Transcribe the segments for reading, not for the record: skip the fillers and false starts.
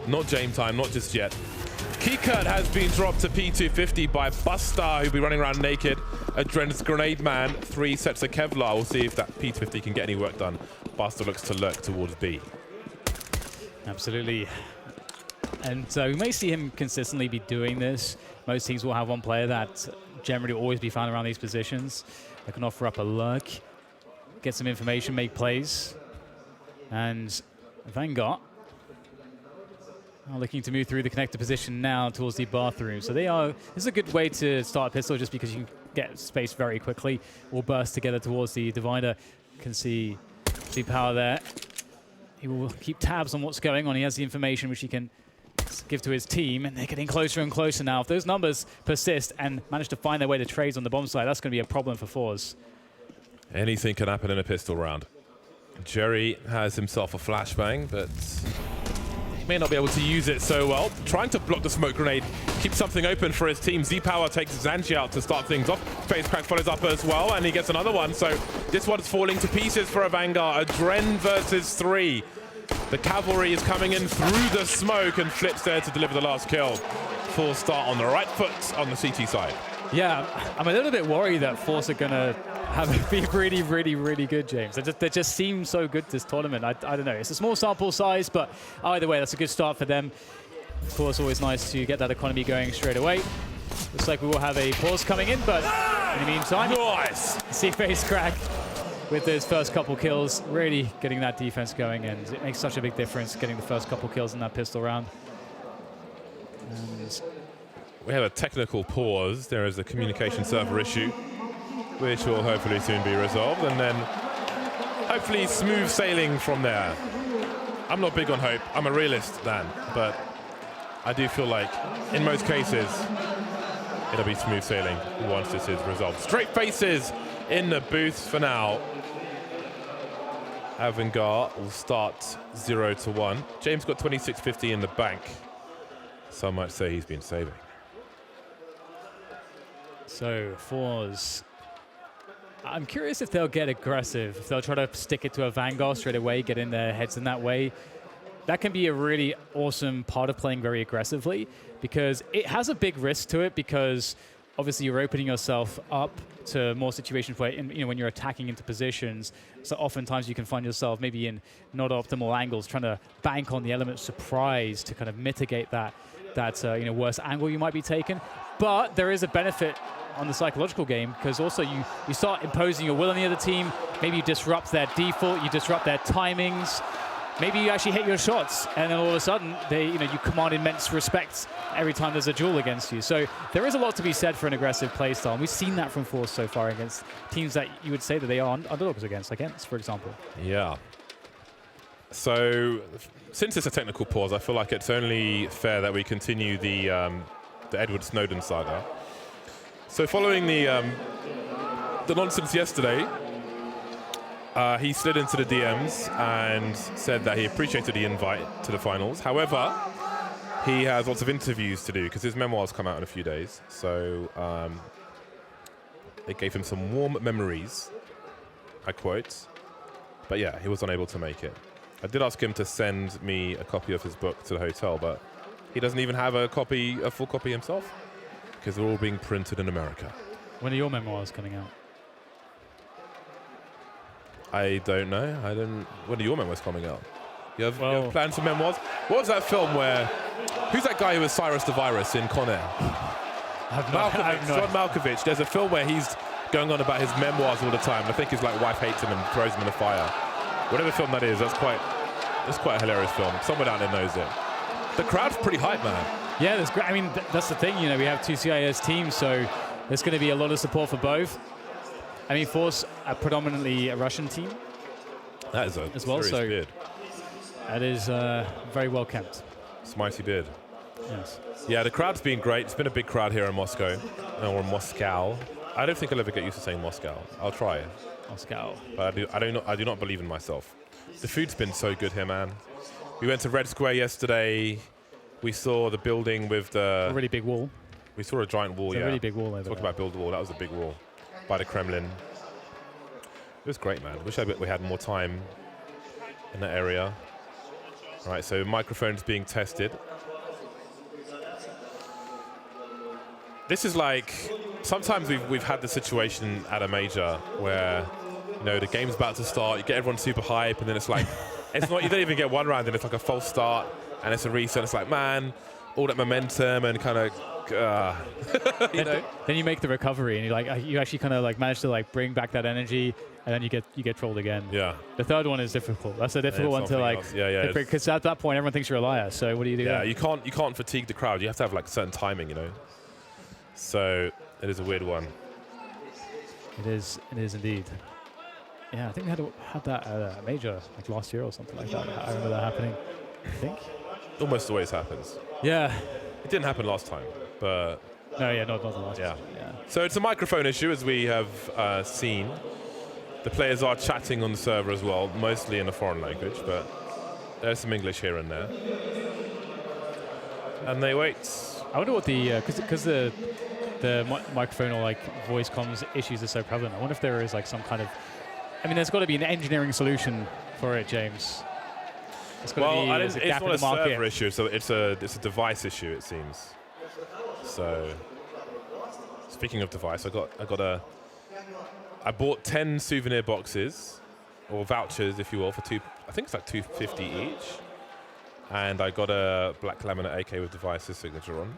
Not James time, not just yet. Keycut has been dropped to P250 by Buster, who'll be running around naked. Adren's Grenade Man, 3 sets of Kevlar. We'll see if that P250 can get any work done. Buster looks to lurk towards B. Absolutely. And so we may see him consistently be doing this. Most teams will have one player that generally will always be found around these positions that can offer up a lurk, get some information, make plays. And AVANGAR are looking to move through the connector position now towards the bathroom. So this is a good way to start a pistol just because you can get space very quickly. We'll burst together towards the divider. Can see power there. He will keep tabs on what's going on. He has the information which he can give to his team, and they're getting closer and closer now. If those numbers persist and manage to find their way to trades on the bomb side, that's going to be a problem for forZe. Anything can happen in a pistol round. Jerry has himself a flashbang, but he may not be able to use it so well. Trying to block the smoke grenade, keep something open for his team. Z-Power takes Zanji out to start things off. Face Crack follows up as well, and he gets another one. So this one's falling to pieces for AVANGAR. Adren versus 3. The cavalry is coming in through the smoke, and Flip's there to deliver the last kill. Full start on the right foot on the CT side. Yeah, I'm a little bit worried that forZe are going to be really, really, really good, James. They just seem so good this tournament. I don't know. It's a small sample size, but either way, that's a good start for them. Of course, always nice to get that economy going straight away. Looks like we will have a pause coming in, but in the meantime, nice. See Face Crack with those first couple kills, really getting that defense going, and it makes such a big difference getting the first couple kills in that pistol round. And we have a technical pause. There is a communication server issue, which will hopefully soon be resolved, and then hopefully smooth sailing from there. I'm not big on hope. I'm a realist, Dan, but I do feel like in most cases it'll be smooth sailing once this is resolved. Straight faces in the booth for now. AVANGAR will start 0-1. James got 2650 in the bank. Some might say he's been saving. So forZe, I'm curious if they'll get aggressive, if they'll try to stick it to AVANGAR straight away, get in their heads in that way. That can be a really awesome part of playing very aggressively, because it has a big risk to it, because obviously you're opening yourself up to more situations where, when you're attacking into positions, so oftentimes you can find yourself maybe in not optimal angles, trying to bank on the element of surprise to kind of mitigate that worst angle you might be taking. But there is a benefit on the psychological game, because also you start imposing your will on the other team. Maybe you disrupt their default, you disrupt their timings. Maybe you actually hit your shots, and then all of a sudden you command immense respect every time there's a duel against you. So there is a lot to be said for an aggressive playstyle, and we've seen that from forZe so far against teams that you would say that they are underdogs against, for example. Yeah. So since it's a technical pause, I feel like it's only fair that we continue the Edward Snowden saga. So following the nonsense yesterday, he slid into the DMs and said that he appreciated the invite to the finals. However, he has lots of interviews to do because his memoirs come out in a few days. So it gave him some warm memories, I quote. But yeah, he was unable to make it. I did ask him to send me a copy of his book to the hotel, but he doesn't even have a full copy himself, because they're all being printed in America. When are your memoirs coming out? I don't know. When are your memoirs coming out? You have plans for memoirs? What was that film where... Who's that guy who was Cyrus the Virus in Con Air? John Malkovich. There's a film where he's going on about his memoirs all the time. I think his wife hates him and throws him in the fire. Whatever film that is, that's quite a hilarious film. Someone out there knows it. The crowd's pretty hype, man. Yeah, that's great. I mean, that's the thing. We have two CIS teams, so there's going to be a lot of support for both. I mean, forZe are predominantly a Russian team. That is a serious beard. That is very well kept. It's a mighty beard. Yes. Yeah, the crowd's been great. It's been a big crowd here in Moscow, or Moscow. I don't think I'll ever get used to saying Moscow. I'll try. Moscow. But I do not believe in myself. The food's been so good here, man. We went to Red Square yesterday. We saw the building with the... A really big wall. We saw a giant wall, a really big wall over there. Talk about build the wall. That was a big wall by the Kremlin. It was great, man. Wish we had more time in that area. Right, so microphones being tested. This is like, sometimes we've had the situation at a major where, you know, the game's about to start, you get everyone super hype, and then it's like, it's not, you don't even get one round, and it's like a false start, and it's a reset. It's like, man, all that momentum and kind of, you know. Then you make the recovery, and you actually kind of like manage to like bring back that energy, and then you get trolled again. Yeah. The third one is difficult. That's a difficult one to like. Else. Yeah. Because at that point, everyone thinks you're a liar. So what do you do? Yeah, then? you can't fatigue the crowd. You have to have like certain timing, you know. So it is a weird one. It is indeed. Yeah, I think we had that at a major like last year or something like that. I remember that happening. I think. Almost always happens. Yeah. It didn't happen last time, but. No, yeah, not the last. Yeah. Time. Yeah. So it's a microphone issue, as we have seen. The players are chatting on the server as well, mostly in a foreign language, but there's some English here and there. And they wait. I wonder what because the microphone or like voice comms issues are so prevalent. I wonder if there is like some kind of, I mean, there's got to be an engineering solution for it, James. It's not a server issue, so it's a device issue, it seems. So, speaking of device, I bought 10 souvenir boxes, or vouchers, if you will, for I think it's like $250 each. And I got a black laminate AK with device's signature on,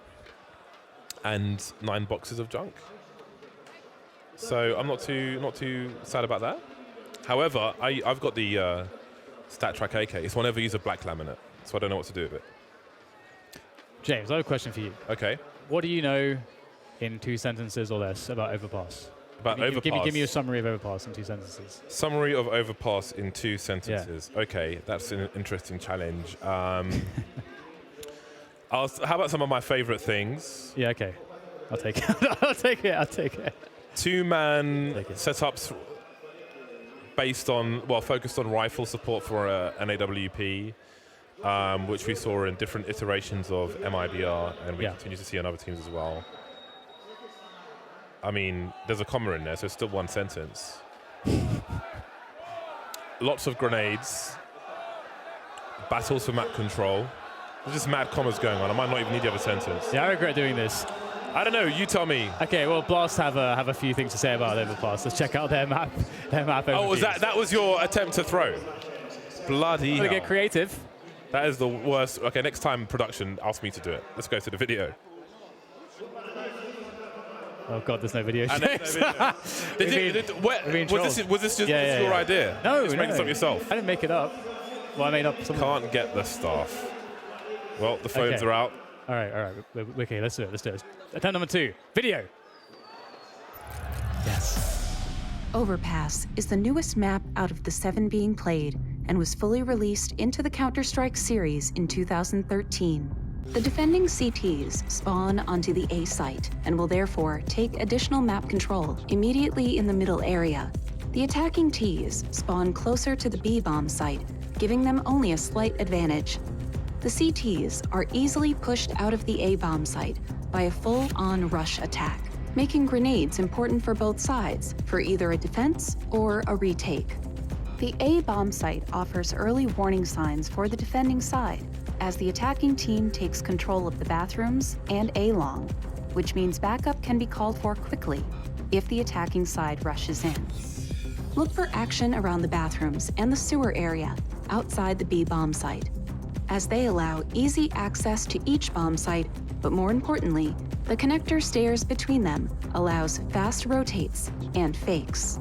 and 9 boxes of junk. So I'm not too sad about that. However, I've got the Stat Track AK. It's one I ever use a black laminate, so I don't know what to do with it. James, I have a question for you. Okay. What do you know in 2 sentences or less about Overpass? Overpass. Give me a summary of Overpass in 2 sentences. Summary of Overpass in 2 sentences. Yeah. Okay, that's an interesting challenge. How about some of my favorite things? Yeah, okay. I'll take it. I'll take it. 2-man setups focused on rifle support for an AWP, which we saw in different iterations of MIBR, and we continue to see on other teams as well. I mean, there's a comma in there, so it's still 1 sentence. Lots of grenades. Battles for map control. There's just mad commas going on. I might not even need the other sentence. Yeah, I regret doing this. I don't know. You tell me. Okay, well, Blast have a few things to say about Overpass. Let's check out their map. Oh, was that was your attempt to throw? Bloody hell. Get creative. That is the worst. Okay, next time production, ask me to do it. Let's go to the video. Oh God, there's no video. Was this just your idea? No, you just made this up yourself. I didn't make it up. Well, I made up something. Can't get the staff. Well, the phones are out. All right. Okay, let's do it. Attempt number 2, video. Yes. Overpass is the newest map out of the 7 being played and was fully released into the Counter-Strike series in 2013. The defending CTs spawn onto the A site and will therefore take additional map control immediately in the middle area. The attacking Ts spawn closer to the B bomb site, giving them only a slight advantage. The CTs are easily pushed out of the A bomb site by a full-on rush attack, making grenades important for both sides for either a defense or a retake. The A bomb site offers early warning signs for the defending side, as the attacking team takes control of the bathrooms and A-long, which means backup can be called for quickly if the attacking side rushes in. Look for action around the bathrooms and the sewer area outside the B bomb site, as they allow easy access to each bomb site, but more importantly, the connector stairs between them allows fast rotates and fakes.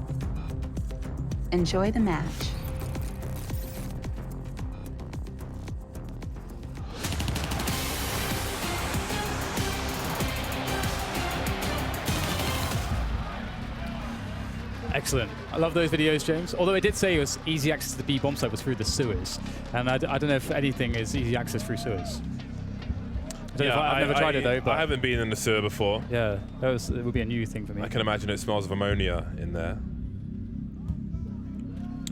Enjoy the match. Excellent. I love those videos, James. Although it did say it was easy access to the B bomb site was through the sewers. And I don't know if anything is easy access through sewers. I've never tried it though. But I haven't been in the sewer before. Yeah, it would be a new thing for me. I can imagine it smells of ammonia in there.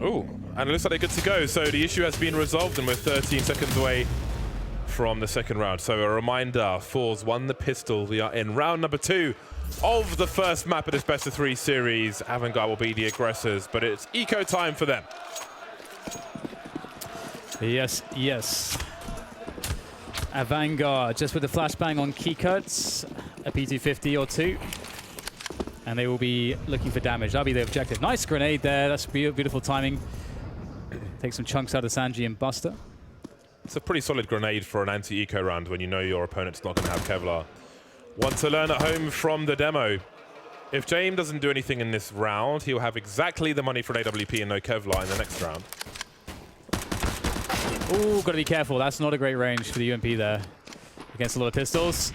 Oh, and it looks like they're good to go. So the issue has been resolved and we're 13 seconds away from the second round. So a reminder, forZe won the pistol. We are in round number 2 of the first map of this best of 3 series. AVANGAR will be the aggressors, but it's eco time for them. Yes, yes. AVANGAR just with the flashbang on keycuts, a P250 or two. And they will be looking for damage. That'll be the objective. Nice grenade there. That's beautiful timing. Take some chunks out of Sanji and Buster. It's a pretty solid grenade for an anti-eco round when you know your opponent's not going to have Kevlar. Want to learn at home from the demo. If James doesn't do anything in this round, he'll have exactly the money for an AWP and no Kevlar in the next round. Ooh, got to be careful. That's not a great range for the UMP there. Against a lot of pistols.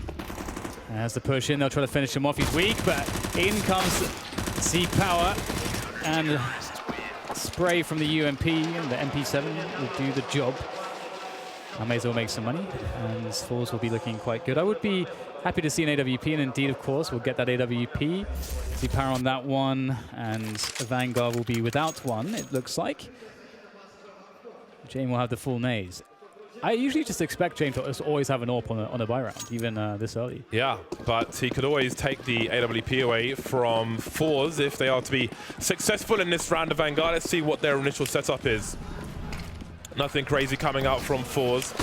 As the push in, they'll try to finish him off. He's weak, but in comes C Power. And spray from the UMP, and the MP7 will do the job. I may as well make some money, and forZe will be looking quite good. I would be happy to see an AWP, and indeed, of course, we'll get that AWP. See power on that one, and AVANGAR will be without one, it looks like. James will have the full nays. I usually just expect James to always have an AWP on a buy round, even this early. Yeah, but he could always take the AWP away from forZe if they are to be successful in this round of AVANGAR. Let's see what their initial setup is. Nothing crazy coming out from forZe.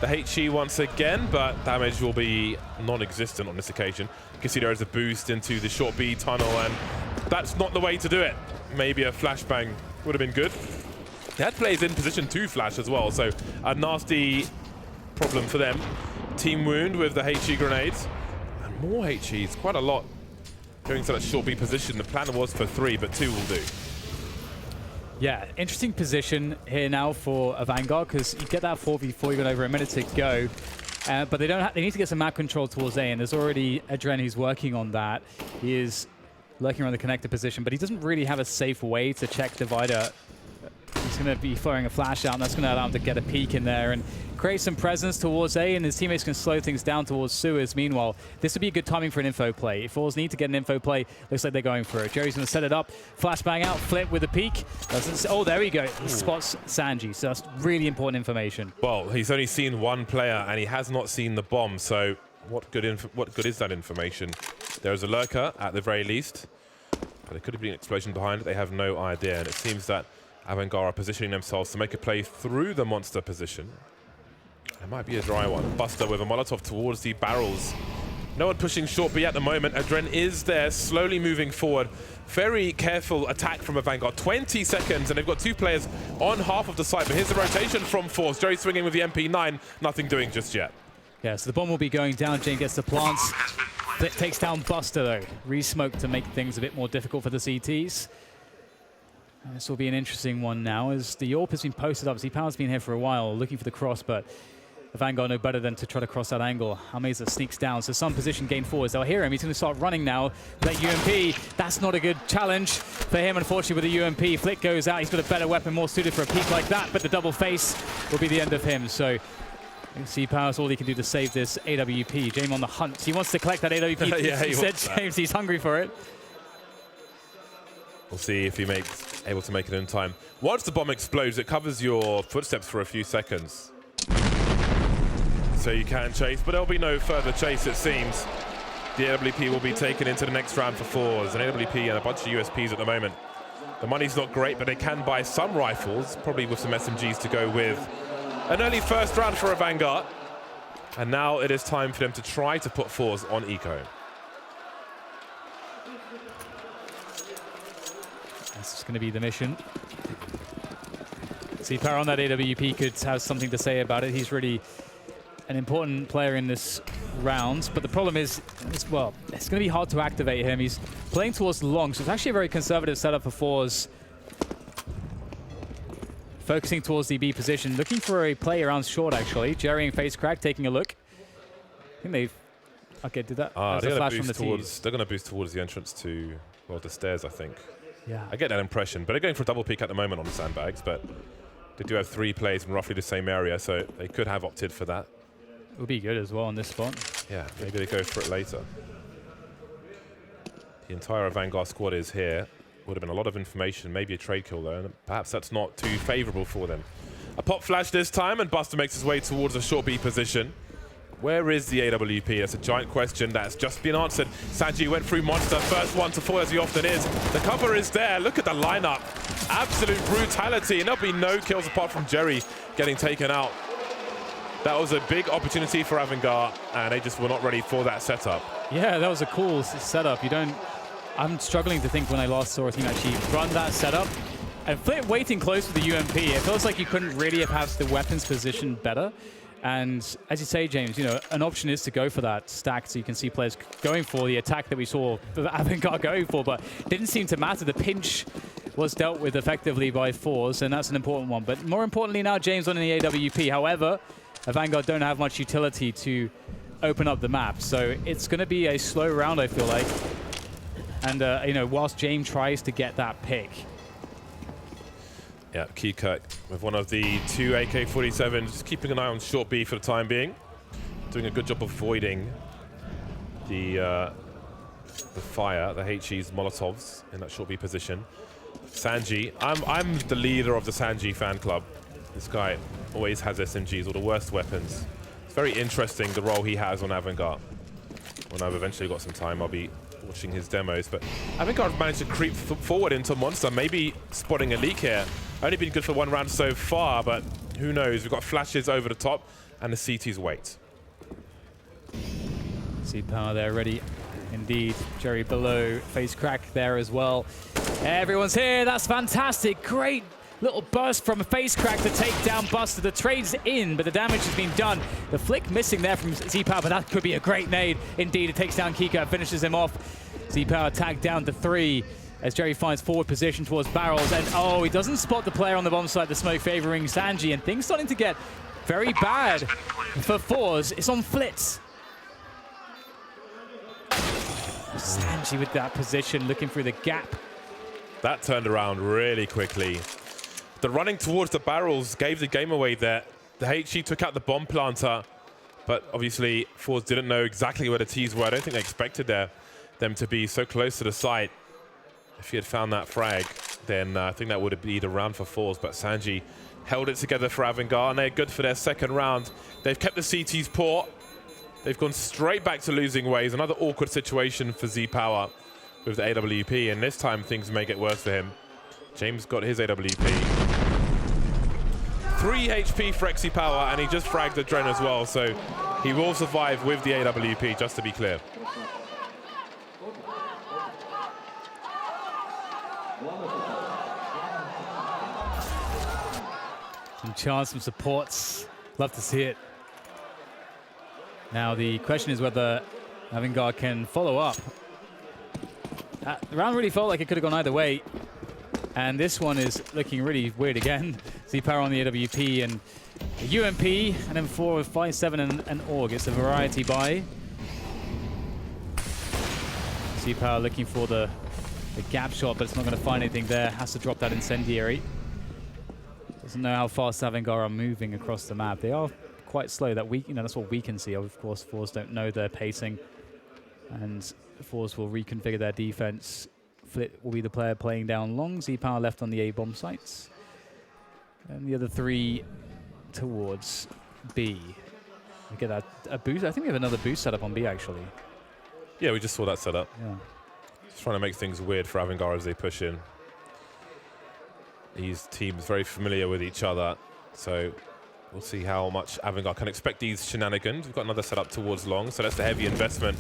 The HE once again, but damage will be non-existent on this occasion. You can see there is a boost into the short B tunnel, and that's not the way to do it. Maybe a flashbang would have been good. They had players in position to flash as well, so a nasty problem for them. Team wound with the HE grenades. And more HEs, quite a lot going to that short B position. The plan was for 3, but 2 will do. Yeah, interesting position here now for AVANGAR, because you get that 4v4, you got over a minute to go. But they don't. They need to get some map control towards A, and there's already Adren who's working on that. He is lurking around the connector position, but he doesn't really have a safe way to check Divider. He's going to be firing a flash out, and that's going to allow him to get a peek in there and create some presence towards A, and his teammates can slow things down towards Suez. Meanwhile, this would be a good timing for an info play. If forZe need to get an info play, looks like they're going for it. Jerry's going to set it up, flashbang out, flip with a peek. Oh, there we go. He spots Sanji, so that's really important information. Well, he's only seen one player, and he has not seen the bomb, so what good is that information? There is a lurker, at the very least, but there could have been an explosion behind it. They have no idea, and it seems that AVANGAR are positioning themselves to make a play through the monster position. It might be a dry one. Buster with a Molotov towards the barrels. No one pushing short B at the moment. Adren is there, slowly moving forward. Very careful attack from AVANGAR. 20 seconds, and they've got 2 players on half of the site. But here's the rotation from forZe. Jerry swinging with the MP9. Nothing doing just yet. Yeah, so the bomb will be going down. Jane gets the plants. It takes down Buster, though. Re-smoke to make things a bit more difficult for the CTs. And this will be an interesting one now, as the AWP has been posted up. Z-Power's been here for a while, looking for the cross, but AVANGAR know better than to try to cross that angle. Almeza sneaks down, so some position gain forwards. They'll hear him. He's going to start running now. That UMP, that's not a good challenge for him, unfortunately, with the UMP. Flick goes out. He's got a better weapon, more suited for a peek like that, but the double face will be the end of him. So Z-Power's all he can do to save this AWP. James on the hunt. He wants to collect that AWP. Yeah, he said, James, he's hungry for it. We'll see if he able to make it in time. Once the bomb explodes, it covers your footsteps for a few seconds. So you can chase, but there'll be no further chase, it seems. The AWP will be taken into the next round for forZe. An AWP and a bunch of USPs at the moment. The money's not great, but they can buy some rifles, probably with some SMGs to go with. An early first round for AVANGAR. And now it is time for them to try to put forZe on eco. This is going to be the mission. See, Power on that AWP could have something to say about it. He's really an important player in this round, but the problem is, well, it's going to be hard to activate him. He's playing towards the long, so it's actually a very conservative setup for forZe. Focusing towards the B position, looking for a play around short, actually. Jerry and Face Crack taking a look. I think they've... Okay, did that? They're going to boost towards the entrance to, well, the stairs, I think. Yeah. I get that impression, but they're going for a double peek at the moment on the sandbags, but they do have 3 players in roughly the same area, so they could have opted for that. It would be good as well on this spot. Yeah, maybe they go for it later. The entire AVANGAR squad is here. Would have been a lot of information, maybe a trade kill though, and perhaps that's not too favorable for them. A pop flash this time, and Buster makes his way towards a short B position. Where is the AWP? That's a giant question that's just been answered. sanji went through Monster, first one to fall as he often is. The cover is there. Look at the lineup. Absolute brutality, and there'll be no kills apart from Jerry getting taken out. That was a big opportunity for AVANGAR, and they just were not ready for that setup. Yeah, that was a cool setup. I'm struggling to think when I last saw a team actually run that setup. And Flit waiting close with the UMP, it feels like you couldn't really have had the weapons positioned better. And as you say, James, you know, an option is to go for that stack, so you can see players going for the attack that we saw AVANGAR going for, but it didn't seem to matter. The pinch was dealt with effectively by forZe, and that's an important one. But more importantly now, James on the AWP. However, AVANGAR don't have much utility to open up the map, so it's going to be a slow round, I feel like. And, you know, whilst James tries to get that pick. Yeah, Keycut with one of the 2 AK-47s, just keeping an eye on short B for the time being. Doing a good job of avoiding the fire, the HE's Molotovs in that short B position. sanji, I'm the leader of the sanji fan club. This guy always has SMGs, or the worst weapons. It's very interesting the role he has on AVANGAR. When I've eventually got some time, I'll be watching his demos, but AVANGAR have managed to creep forward into Monster, maybe spotting a leak here. Only been good for one round so far, but who knows? We've got flashes over the top, and the CTs wait. See power there, ready. Indeed, Jerry below, face crack there as well. Everyone's here, that's fantastic. Great little burst from a face crack to take down Buster. The trade's in, but the damage has been done. The flick missing there from Z-Power, but that could be a great nade. Indeed, it takes down Kika, finishes him off. Z-Power tagged down to 3 as Jerry finds forward position towards barrels. And oh, he doesn't spot the player on the bomb site, the smoke favoring sanji, and things starting to get very bad for forZe. It's on Flitz. sanji with that position, looking through the gap. That turned around really quickly. The running towards the barrels gave the game away there. The HE took out the bomb planter, but obviously forZe didn't know exactly where the T's were. I don't think they expected them to be so close to the site. If he had found that frag, then I think that would have been the round for forZe, but sanji held it together for AVANGAR, and they're good for their second round. They've kept the CTs poor. They've gone straight back to losing ways. Another awkward situation for Z-Power with the AWP, and this time things may get worse for him. James got his AWP. 3 HP for Z-Power, and he just fragged the drone as well, so he will survive with the AWP, just to be clear. Some chance, some supports. Love to see it. Now the question is whether AVANGAR can follow up. The round really felt like it could have gone either way. And this one is looking really weird again. Z-Power on the AWP and a UMP, and then 4, 5, 7, and an AUG. It's a variety buy. Z-Power looking for the gap shot, but it's not going to find anything there. Has to drop that incendiary. Doesn't know how fast AVANGAR are moving across the map. They are quite slow. That's what we can see. Of course, forZe don't know their pacing, and forZe will reconfigure their defense. Flit will be the player playing down long. Z-Power left on the A-bomb sites, and the other 3 towards B. We get a boost. I think we have another boost setup on B actually. Yeah, we just saw that setup. Yeah. Just trying to make things weird for AVANGAR as they push in. These teams very familiar with each other, so we'll see how much AVANGAR can expect these shenanigans. We've got another setup towards long, so that's the heavy investment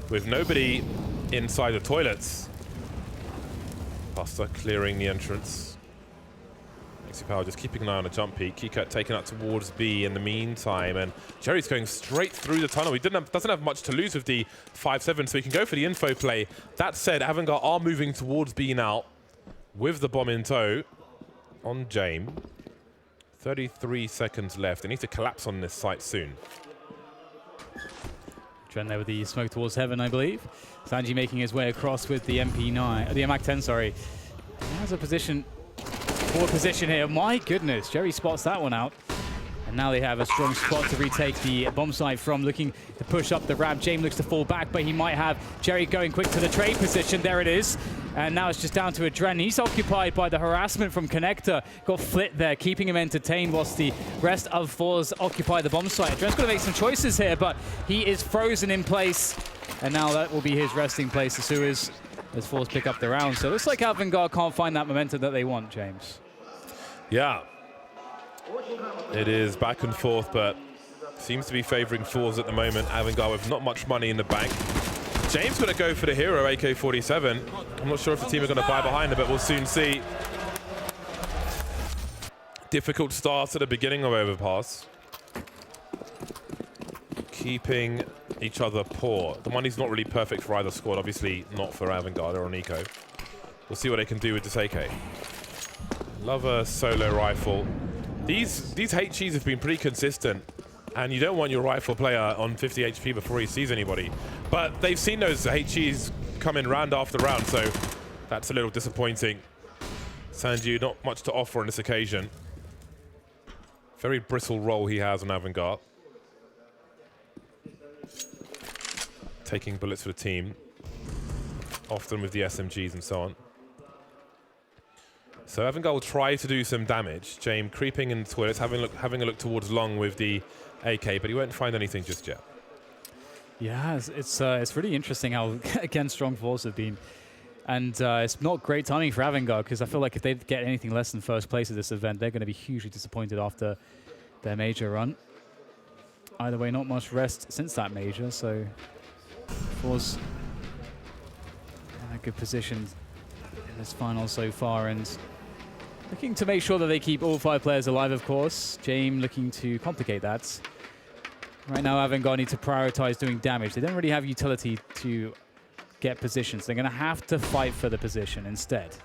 with nobody inside the toilets. Buster clearing the entrance. Z-Power just keeping an eye on a jump peak. Keycut taken out towards B in the meantime, and Jerry's going straight through the tunnel. He doesn't have much to lose with the 5-7, so he can go for the info play. That said, AVANGAR are moving towards B now with the bomb in tow on James. 33 seconds left. They need to collapse on this site soon. Trend there with the smoke towards heaven, I believe. sanji making his way across with the MP9, the MAC-10, sorry. He has a position, forward position here. My goodness, Jerry spots that one out. And now they have a strong spot to retake the bomb site from, looking to push up the ramp. James looks to fall back, but he might have Jerry going quick to the trade position. There it is. And now it's just down to Adren. He's occupied by the harassment from Connector. Got Flit there, keeping him entertained whilst the rest of forZe occupy the bomb site. Adren's got to make some choices here, but he is frozen in place. And now that will be his resting place as soon as forZe pick up the round. So it looks like AVANGAR can't find that momentum that they want, James. Yeah. It is back and forth, but seems to be favoring forZe at the moment. AVANGAR with not much money in the bank. James going to go for the hero AK-47. I'm not sure if the team are going to buy behind it, but we'll soon see. Difficult start at the beginning of Overpass. Keeping each other poor. The money's not really perfect for either squad. Obviously not for AVANGAR or Nico. We'll see what they can do with this AK. Love a solo rifle. These HEs have been pretty consistent, and you don't want your rifle player on 50 HP before he sees anybody. But they've seen those HEs come in round after round, so that's a little disappointing. Sanju, not much to offer on this occasion. Very brittle roll he has on AVANGAR. Taking bullets for the team, often with the SMGs and so on. So AVANGAR will try to do some damage. James creeping in toilets, having a look towards long with the AK, but he won't find anything just yet. Yeah, it's really interesting how, again, strong forZe have been. And it's not great timing for AVANGAR, because I feel like if they get anything less than first place at this event, they're going to be hugely disappointed after their major run. Either way, not much rest since that major, so forZe in a good position in this final so far, and looking to make sure that they keep all 5 players alive, of course. James looking to complicate that. Right now, AVANGAR need to prioritize doing damage. They don't really have utility to get positions. They're going to have to fight for the position instead.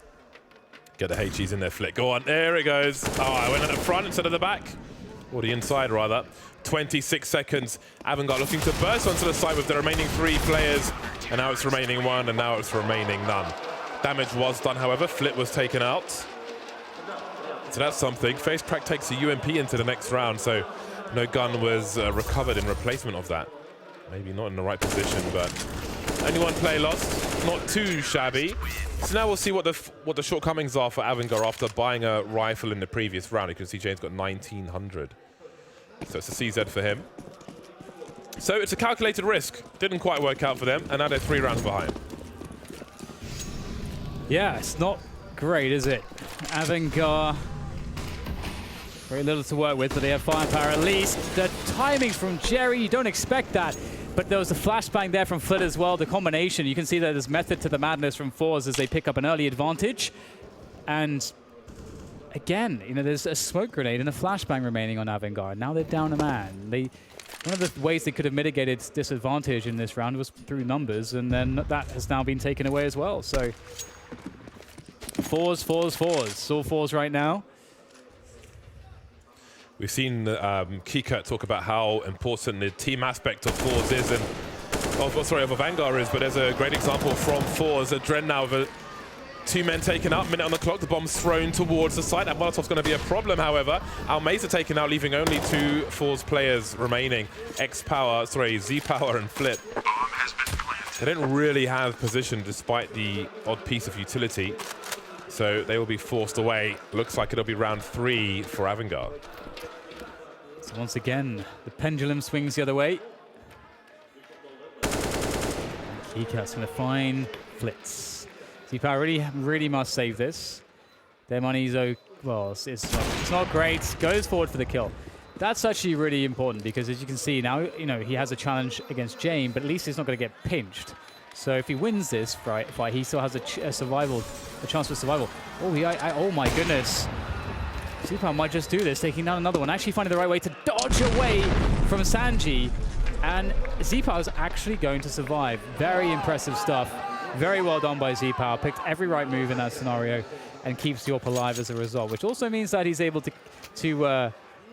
Get the HEs in there, Flick. Go on, there it goes. Oh, I went at the front instead of the back. Or the inside, rather. 26 seconds. AVANGAR looking to burst onto the side with the remaining 3 players. And now it's remaining 1, and now it's remaining none. Damage was done, however. Flit was taken out. So that's something. Face Crack takes a UMP into the next round, so no gun was recovered in replacement of that. Maybe not in the right position, but only 1 play lost. Not too shabby. So now we'll see what the shortcomings are for AVANGAR after buying a rifle in the previous round. You can see James got 1900. So it's a CZ for him. So it's a calculated risk. Didn't quite work out for them, and now they're 3 rounds behind. Yeah, it's not great, is it? AVANGAR, very little to work with, but they have firepower at least. The timing from Jerry, you don't expect that. But there was a flashbang there from Flit as well. The combination, you can see that there's method to the madness from forZe as they pick up an early advantage. And again, you know, there's a smoke grenade and a flashbang remaining on AVANGAR. Now they're down a man. One of the ways they could have mitigated this advantage in this round was through numbers, and then that has now been taken away as well. So forZe. It's all forZe right now. We've seen Kika talk about how important the team aspect of forZe is, and of AVANGAR is, but there's a great example from forZe. Adren now with 2 men taken out, minute on the clock, the bomb's thrown towards the side. That Molotov's going to be a problem, however. Almeza taken out, leaving only 2 forZe players remaining. Z-Power and Flit. They don't really have position despite the odd piece of utility, so they will be forced away. Looks like it'll be round 3 for AVANGAR. So once again, the pendulum swings the other way. Kikat's going to find Flitz. Z-Power really must save this. Their money's, well, it's not great. Goes forward for the kill. That's actually really important because, as you can see now, you know, he has a challenge against James, but at least he's not going to get pinched. So if he wins this fight, he still has a chance for survival. Oh, oh my goodness. Z-Power might just do this, taking down another one. Actually finding the right way to dodge away from Sanji. And Z-Power is actually going to survive. Very impressive stuff. Very well done by Z-Power. Picked every right move in that scenario and keeps the AWP alive as a result, which also means that he's able to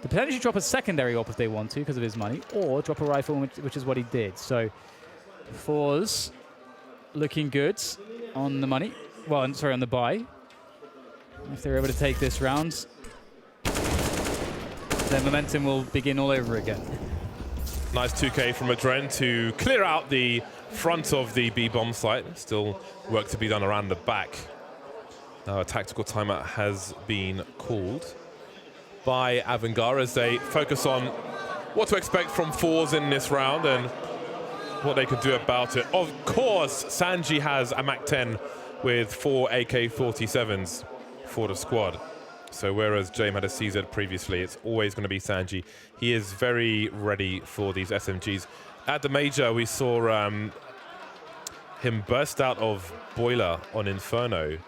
potentially drop a secondary AWP if they want to because of his money, or drop a rifle, which is what he did. So forZe looking good on the money. Well, sorry, on the buy. If they're able to take this round. their momentum will begin all over again. Nice 2K from Adren to clear out the front of the B-bomb site. Still work to be done around the back. Now a tactical timeout has been called by AVANGAR as they focus on what to expect from forZe in this round and what they can do about it. Of course, Sanji has a MAC-10 with 4 AK-47s for the squad. So whereas James had a CZ previously, it's always going to be Sanji. He is very ready for these SMGs. At the major, we saw him burst out of Boiler on Inferno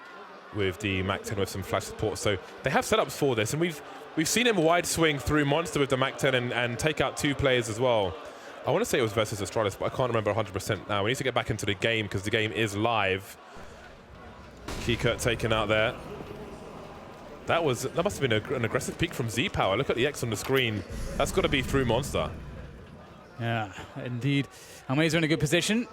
with the MAC-10 with some flash support. So they have setups for this, and we've seen him wide swing through Monster with the MAC-10 and take out 2 players as well. I want to say it was versus Astralis, but I can't remember 100% now. We need to get back into the game because the game is live. Keycurt taken out there. That must have been an aggressive peek from Z-Power. Look at the X on the screen. That's got to be through Monster. Yeah, indeed. Almei's in a good position.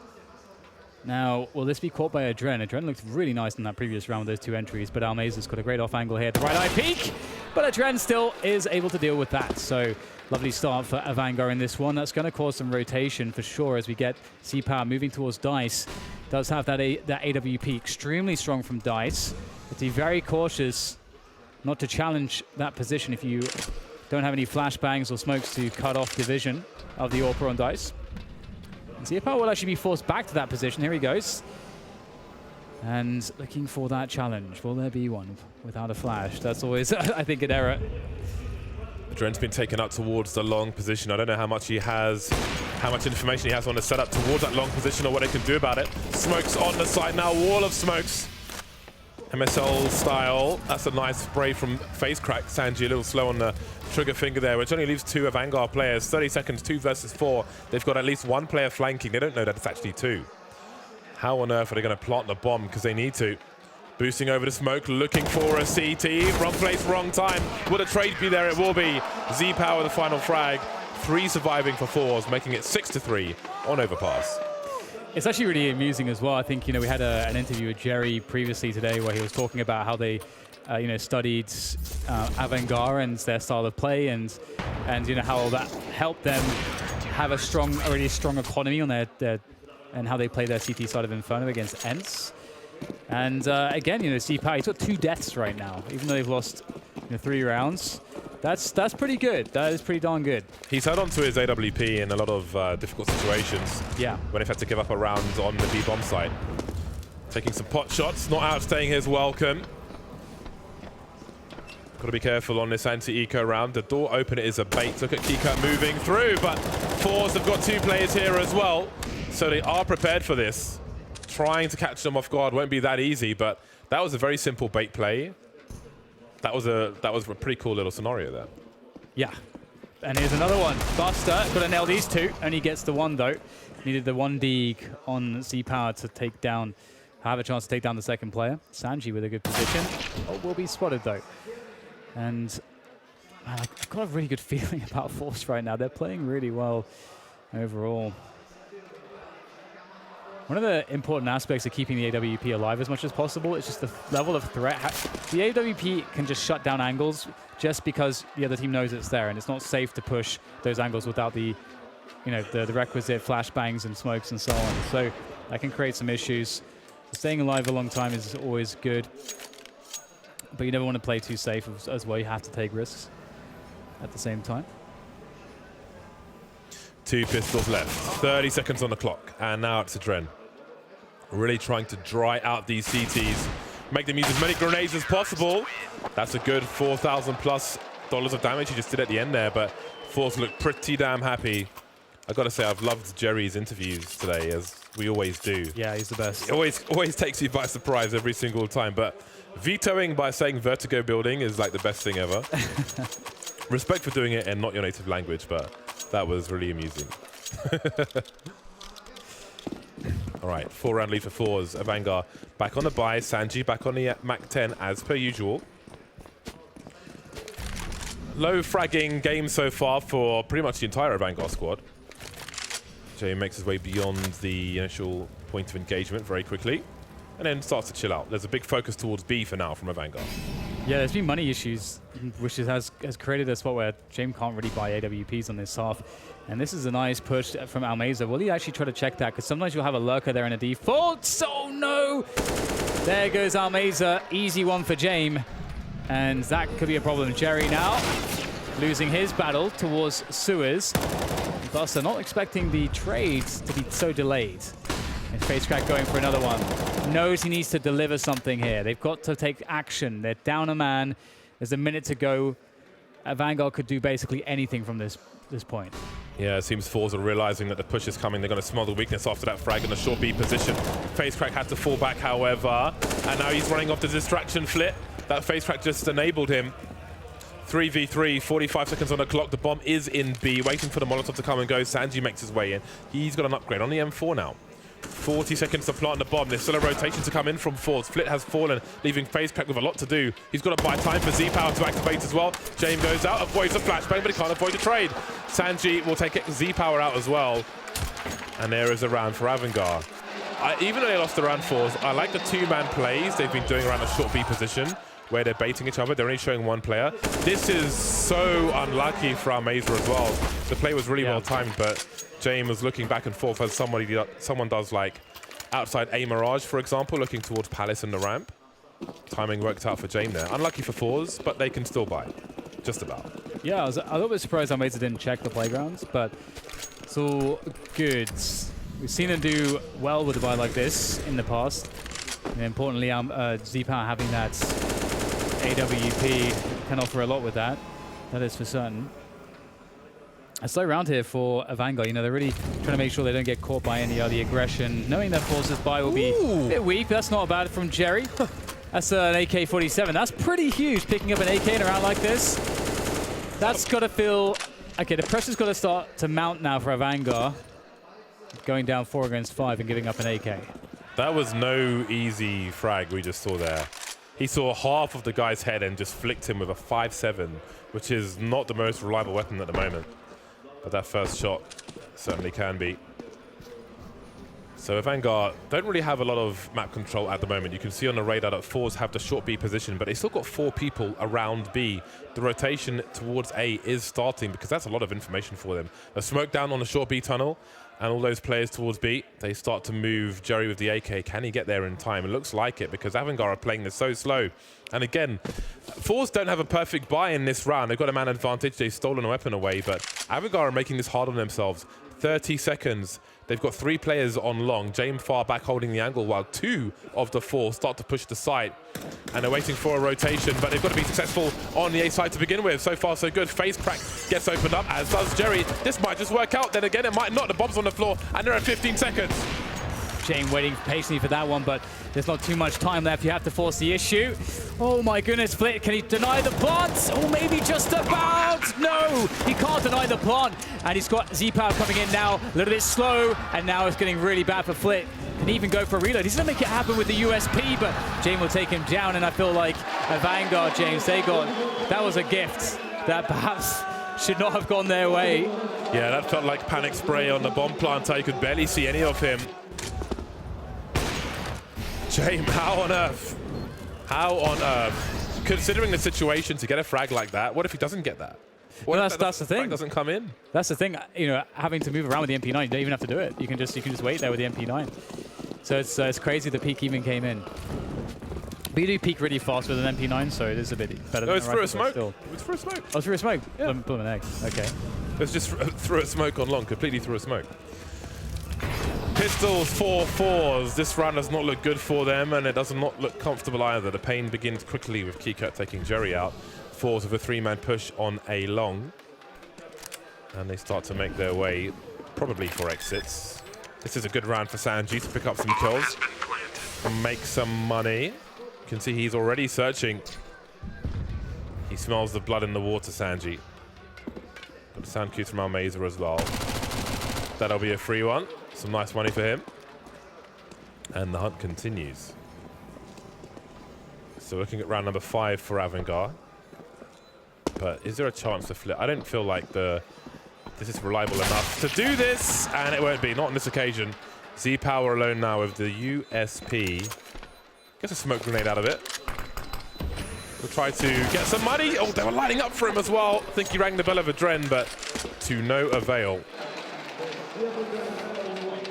Now, will this be caught by Adren? Adren looked really nice in that previous round with those 2 entries, but Almei's got a great off angle here at the right eye peek. But Adren still is able to deal with that. So lovely start for AVANGAR in this one. That's going to cause some rotation for sure as we get Z-Power moving towards Dice. Does have that AWP extremely strong from Dice. But be very cautious not to challenge that position if you don't have any flashbangs or smokes to cut off the vision of the AWP on Dice. And Z-Power will actually be forced back to that position. Here he goes. And looking for that challenge. Will there be one without a flash? That's always, I think, an error. Adren's been taken up towards the long position. I don't know how much he has, how much information he has on the setup towards that long position or what they can do about it. Smokes on the side now, wall of smokes. MSL style. That's a nice spray from Face Crack. Sanji a little slow on the trigger finger there, which only leaves 2 AVANGAR players. 30 seconds, 2 versus 4. They've got at least 1 player flanking. They don't know that it's actually 2. How on earth are they going to plant the bomb? Because they need to. Boosting over the smoke, looking for a CT. Wrong place, wrong time. Will a trade be there? It will be. Z-Power the final frag. 3 surviving for forZe, making it 6-3 on Overpass. It's actually really amusing as well. I think, we had an interview with Jerry previously today where he was talking about how they, studied AVANGAR and their style of play and how that helped them have a already strong economy on their and how they play their CT side of Inferno against ENCE. And again, Z-Power, he's got 2 deaths right now, even though they've lost 3 rounds. That's pretty good. That is pretty darn good. He's held on to his AWP in a lot of difficult situations. Yeah. When they've had to give up a round on the B-bomb site. Taking some pot shots, not outstaying his welcome. Got to be careful on this anti-eco round. The door opener is a bait. Look at Keycurt moving through, but forZe have got 2 players here as well. So they are prepared for this. Trying to catch them off guard won't be that easy, but that was a very simple bait play. That was a pretty cool little scenario there. Yeah. And here's another one. Buster, got to nail these 2, and he gets the 1 though. Needed the 1 dig on Z-Power to have a chance to take down the 2nd player. Sanji with a good position. Oh, will be spotted though. And man, I've got a really good feeling about forZe right now. They're playing really well overall. One of the important aspects of keeping the AWP alive as much as possible is just the level of threat. The AWP can just shut down angles just because the other team knows it's there, and it's not safe to push those angles without the requisite flashbangs and smokes and so on. So that can create some issues. Staying alive a long time is always good, but you never want to play too safe as well. You have to take risks at the same time. 2 pistols left, 30 seconds on the clock, and now it's Adren. Really trying to dry out these CTs, make them use as many grenades as possible. That's a good $4,000+ of damage he just did at the end there, but forZe look pretty damn happy. I gotta say, I've loved Jerry's interviews today, as we always do. Yeah, he's the best. It always takes you by surprise every single time, but vetoing by saying vertigo building is like the best thing ever. Respect for doing it in not your native language, but that was really amusing. All right, 4-round lead for forZe. AVANGAR back on the buy. Sanji back on the MAC-10 as per usual. Low fragging game so far for pretty much the entire AVANGAR squad. Jay makes his way beyond the initial point of engagement very quickly and then starts to chill out. There's a big focus towards B for now from AVANGAR. Yeah, there's been money issues, which has created a spot where James can't really buy AWPs on this half. And this is a nice push from Almeza. Will he actually try to check that? Because sometimes you'll have a lurker there in a default. Oh, no! There goes Almeza. Easy one for James. And that could be a problem. Jerry now losing his battle towards Suez. Thus, they're not expecting the trades to be so delayed. And FaceCrack going for another one. Knows he needs to deliver something here. They've got to take action. They're down a man. There's a minute to go. AVANGAR could do basically anything from this point. Yeah, it seems forZe are realizing that the push is coming. They're going to smell the weakness after that frag in the short B position. FaceCrack had to fall back, however. And now he's running off the distraction flit. That FaceCrack just enabled him. 3v3, 45 seconds on the clock. The bomb is in B, waiting for the Molotov to come and go. Sanji makes his way in. He's got an upgrade on the M4 now. 40 seconds to plant the bomb. There's still a rotation to come in from forZe. Flit has fallen, leaving FaceCrack with a lot to do. He's got to buy time for Z-Power to activate as well. James goes out, avoids the flashbang, but he can't avoid the trade. Sanji will take Z-Power out as well. And there is a round for AVANGAR. Even though they lost the round forZe, I like the two-man plays they've been doing around the short B position, where they're baiting each other. They're only showing one player. This is so unlucky for Almeza as well. The play was really well timed, but James was looking back and forth as someone does, like outside A Mirage, for example, looking towards Palace and the ramp. Timing worked out for James there. Unlucky for forZe, but they can still buy. Just about. Yeah, I was a little bit surprised Almeza didn't check the playgrounds, but it's all good. We've seen them do well with a buy like this in the past. And importantly, Z-Power having that AWP can offer a lot with that. That is for certain. A slow round here for AVANGAR. You know, they're really trying to make sure they don't get caught by any of the aggression. Knowing that forZe's buy will be a bit weak. That's not bad from Jerry. That's an AK-47. That's pretty huge, picking up an AK in a round like this. That's got to feel... Okay, the pressure's got to start to mount now for AVANGAR. Going down 4 against 5 and giving up an AK. That was no easy frag we just saw there. He saw half of the guy's head and just flicked him with a 5.7, which is not the most reliable weapon at the moment. But that first shot certainly can be. So AVANGAR don't really have a lot of map control at the moment. You can see on the radar that forZe have the short B position, but they still got 4 people around B. The rotation towards A is starting because that's a lot of information for them. A smoke down on the short B tunnel, and all those players towards B, they start to move Jerry with the AK. Can he get there in time? It looks like it because AVANGAR are playing this so slow. And again, forZe don't have a perfect buy in this round. They've got a man advantage. They've stolen a weapon away, but AVANGAR are making this hard on themselves. 30 seconds. They've got 3 players on long. James far back holding the angle while 2 of the 4 start to push the side. And they're waiting for a rotation, but they've got to be successful on the A side to begin with. So far, so good. FaceCrack gets opened up, as does Jerry. This might just work out. Then again, it might not. The bomb's on the floor, and there are 15 seconds. James waiting patiently for that one, but there's not too much time left. You have to force the issue. Oh my goodness, Flit, can he deny the plant? Or maybe just about? No, he can't deny the plant. And he's got Z-Power coming in now, a little bit slow, and now it's getting really bad for Flit. Can even go for a reload. He's gonna make it happen with the USP, but James will take him down, and I feel like AVANGAR, James, that was a gift that perhaps should not have gone their way. Yeah, that felt like panic spray on the bomb planter. You could barely see any of him. James, how on earth? How on earth? Considering the situation, to get a frag like that, what if he doesn't get that? What well, if that's the thing. Frag doesn't come in? That's the thing. You know, having to move around with the MP9, you don't even have to do it. You can just wait there with the MP9. So it's crazy the peak even came in. But you do peak really fast with an MP9, so it is a bit better. No, than it's through a smoke. It's through a smoke. Oh, it's through a smoke. Yeah. Bloom an egg. Okay. It's just through a smoke on long, completely through a smoke. Pistols for forZe. This round does not look good for them, and it does not look comfortable either. The pain begins quickly with Keycut taking Jerry out. forZe with a 3-man push on a long. And they start to make their way, probably for exits. This is a good round for Sanji to pick up some kills and make some money. You can see he's already searching. He smells the blood in the water, Sanji. Got a sound cue from Almeza as well. That'll be a free one. Some nice money for him. And the hunt continues. So looking at round number 5 for AVANGAR. But is there a chance to flip? I don't feel like this is reliable enough to do this. And it won't be, not on this occasion. Z-Power alone now with the USP. Gets a smoke grenade out of it. We'll try to get some money. Oh, they were lining up for him as well. I think he rang the bell of Adren, but to no avail.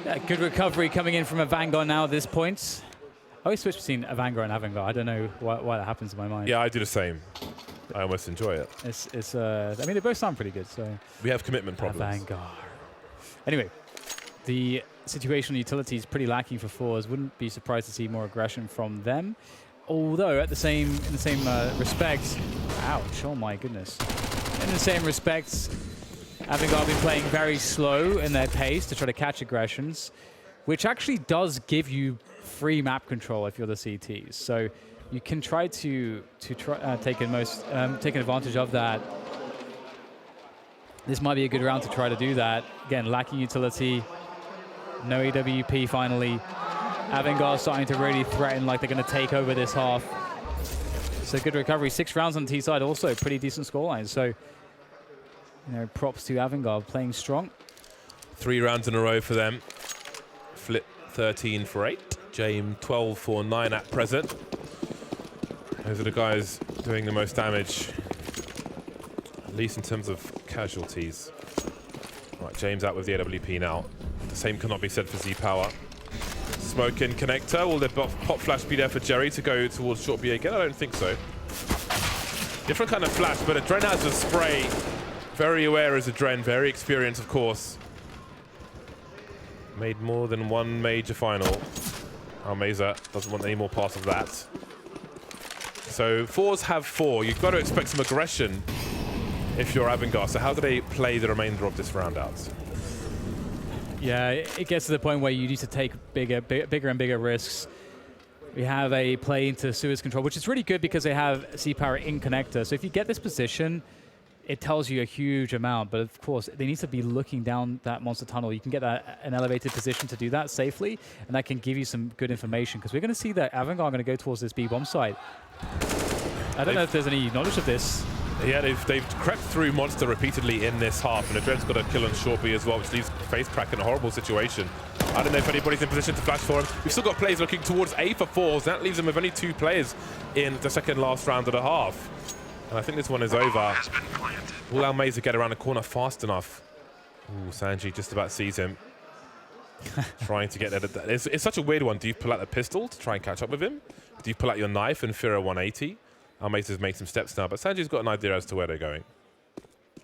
Yeah, good recovery coming in from AVANGAR now at this point. I always switch between AVANGAR and AVANGAR. I don't know why that happens in my mind. Yeah, I do the same. I almost enjoy it. I mean, they both sound pretty good. So we have commitment problems. AVANGAR. Anyway, the situational utility is pretty lacking for forZe. Wouldn't be surprised to see more aggression from them. Although in the same respect, ouch! Oh my goodness. In the same respects, AVANGAR have been playing very slow in their pace to try to catch aggressions, which actually does give you free map control if you're the CTs. So you can try to take advantage of that. This might be a good round to try to do that. Again, lacking utility, no AWP finally. AVANGAR starting to really threaten like they're going to take over this half. So good recovery. 6 rounds on the T side also, pretty decent scoreline. So, you know, props to AVANGAR playing strong. 3 rounds in a row for them. Flip 13 for 8. James 12 for 9 at present. Those are the guys doing the most damage, at least in terms of casualties. Right, James out with the AWP now. The same cannot be said for Z Power. Smoke in connector. Will the pop flash be there for Jerry to go towards short B again? I don't think so. Different kind of flash, but Adren has a spray. Very aware as Adren, very experienced, of course. Made more than 1 major final. Almeza doesn't want any more parts of that. So forZe have 4. You've got to expect some aggression if you're AVANGAR. So how do they play the remainder of this round out? Yeah, it gets to the point where you need to take bigger and bigger risks. We have a play into sewers control, which is really good because they have C-Power in connector. So if you get this position, it tells you a huge amount. But of course, they need to be looking down that monster tunnel. You can get an elevated position to do that safely, and that can give you some good information. Because we're going to see that AVANGAR are going to go towards this B bomb site. I don't know if there's any knowledge of this. Yeah, they've crept through Monster repeatedly in this half, and Adren's got a kill on short B as well, which leaves FaceCrack in a horrible situation. I don't know if anybody's in position to flash for him. We've still got players looking towards A for forZe. That leaves them with only 2 players in the second last round of the half. And I think this one is over. Will Almeza get around the corner fast enough? Ooh, Sanji just about sees him. Trying to get there. It's such a weird one. Do you pull out the pistol to try and catch up with him? Do you pull out your knife and fear a 180? Almeza's made some steps now, but Sanji's got an idea as to where they're going.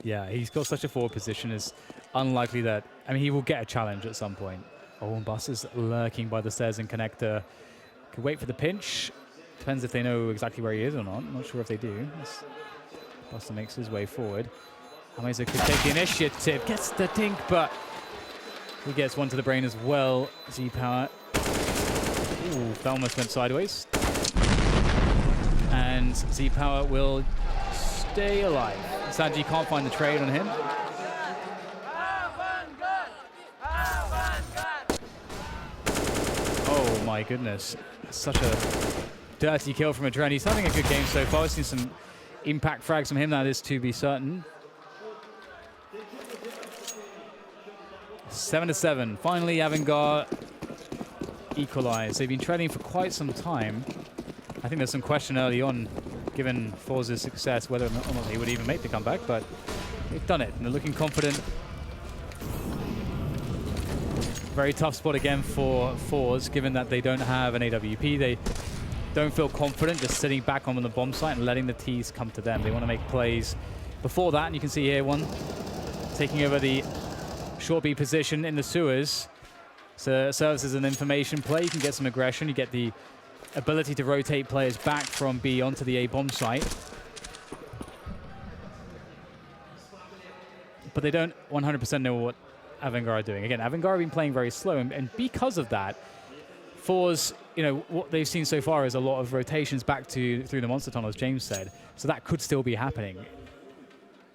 Yeah, he's got such a forward position. It's unlikely that... I mean, he will get a challenge at some point. Oh, and Bus is lurking by the stairs in connector. Could wait for the pinch. Depends if they know exactly where he is or not. I'm not sure if they do. Buster makes his way forward. Almeza could take the initiative. Gets the dink, but he gets one to the brain as well. Z-Power. Ooh, that almost went sideways. And Z-Power will stay alive. Sanji can't find the trade on him. Oh my goodness. Such a dirty kill from Adren. He's having a good game so far. We've seen some impact frags from him, that is to be certain. 7-7. Finally, AVANGAR equalize. They've been trailing for quite some time. I think there's some question early on, given forZe's success, whether or not they would even make the comeback, but they've done it, and they're looking confident. Very tough spot again for forZe, given that they don't have an AWP. They don't feel confident just sitting back on the bomb site and letting the T's come to them. They want to make plays before that, and you can see here one taking over the short B position in the sewers. So it serves as an information play. You can get some aggression. You get the ability to rotate players back from B onto the A bomb site. But they don't 100% know what AVANGAR are doing. Again, AVANGAR have been playing very slow, and because of that, forZe, you know, what they've seen so far is a lot of rotations back through the monster tunnel, as James said. So that could still be happening.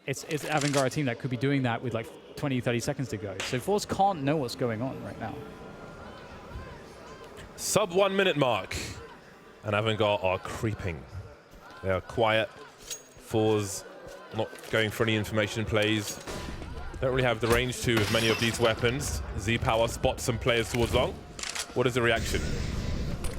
It's AVANGAR, a team that could be doing that with like 20, 30 seconds to go. So forZe can't know what's going on right now. Sub 1 minute mark, and AVANGAR are creeping. They are quiet. forZe not going for any information plays. Don't really have the range to with many of these weapons. Z-Power spots some players towards long. What is the reaction?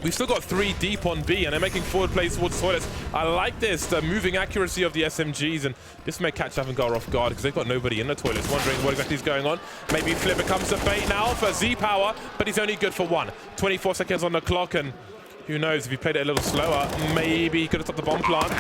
We've still got 3 deep on B, and they're making forward plays towards toilets. I like this, the moving accuracy of the SMGs, and this may catch AVANGAR off guard because they've got nobody in the toilets, wondering what exactly is going on. Maybe Flip becomes a bait now for Z Power, but he's only good for 1. 24 seconds on the clock, and who knows, if he played it a little slower, maybe he could have stopped the bomb plant.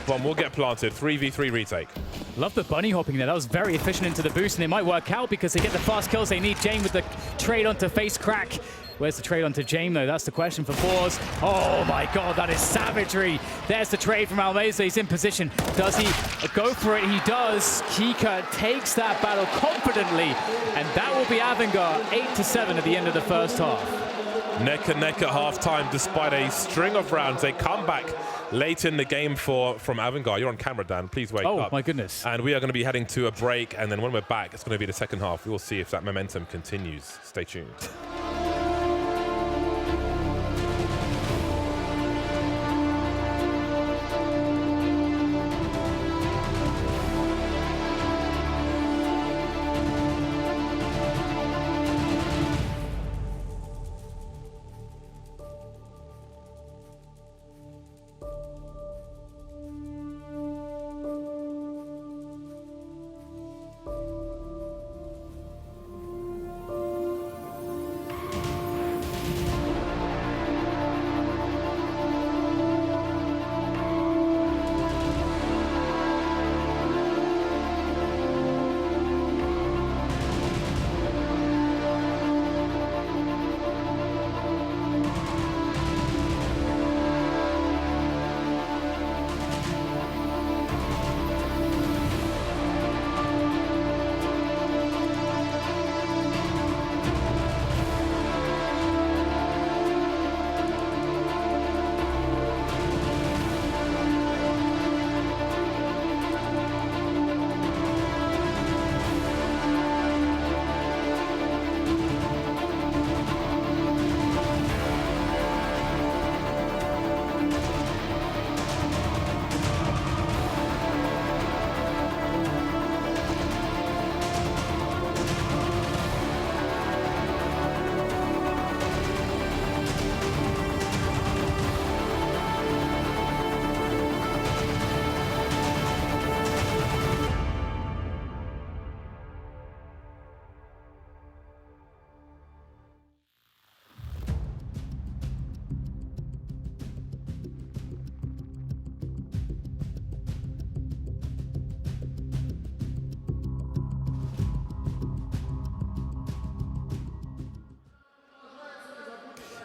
Bomb will get planted. 3v3 retake. Love the bunny hopping there. That was very efficient into the boost, and it might work out because they get the fast kills they need. Jame with the trade onto face crack. Where's the trade onto Jame, though? That's the question for forZe. Oh, my God, that is savagery. There's the trade from Almeza. He's in position. Does he go for it? He does. Kika takes that battle confidently, and that will be AVANGAR 8-7 at the end of the first half. Neck and neck at halftime, despite a string of rounds. They come back late in the game from AVANGAR. You're on camera, Dan. Please wake up. Oh, my goodness. And we are going to be heading to a break, and then when we're back, it's going to be the second half. We'll see if that momentum continues. Stay tuned.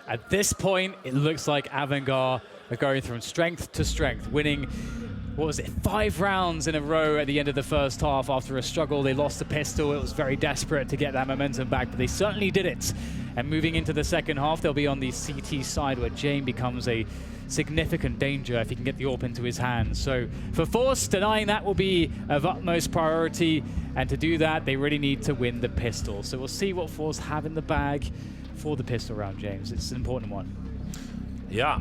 At this point, it looks like AVANGAR are going from strength to strength, winning, what was it, 5 rounds in a row at the end of the first half after a struggle. They lost the pistol. It was very desperate to get that momentum back, but they certainly did it. And moving into the second half, they'll be on the CT side where Jame becomes a significant danger if he can get the AWP into his hands. So for forZe, denying that will be of utmost priority, and to do that, they really need to win the pistol. So we'll see what forZe have in the bag for the pistol round, James. It's an important one. Yeah.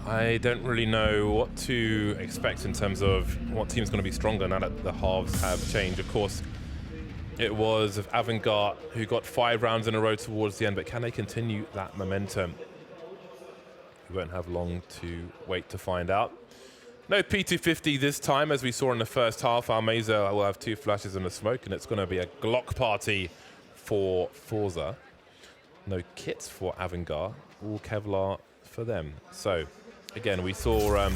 I don't really know what to expect in terms of what team's going to be stronger now that the halves have changed. Of course, it was AVANGAR who got 5 rounds in a row towards the end, but can they continue that momentum? We won't have long to wait to find out. No P250 this time, as we saw in the first half. Almeza will have 2 flashes in the smoke, and it's going to be a Glock party for forZe. No kits for AVANGAR, all Kevlar for them. So, again, we saw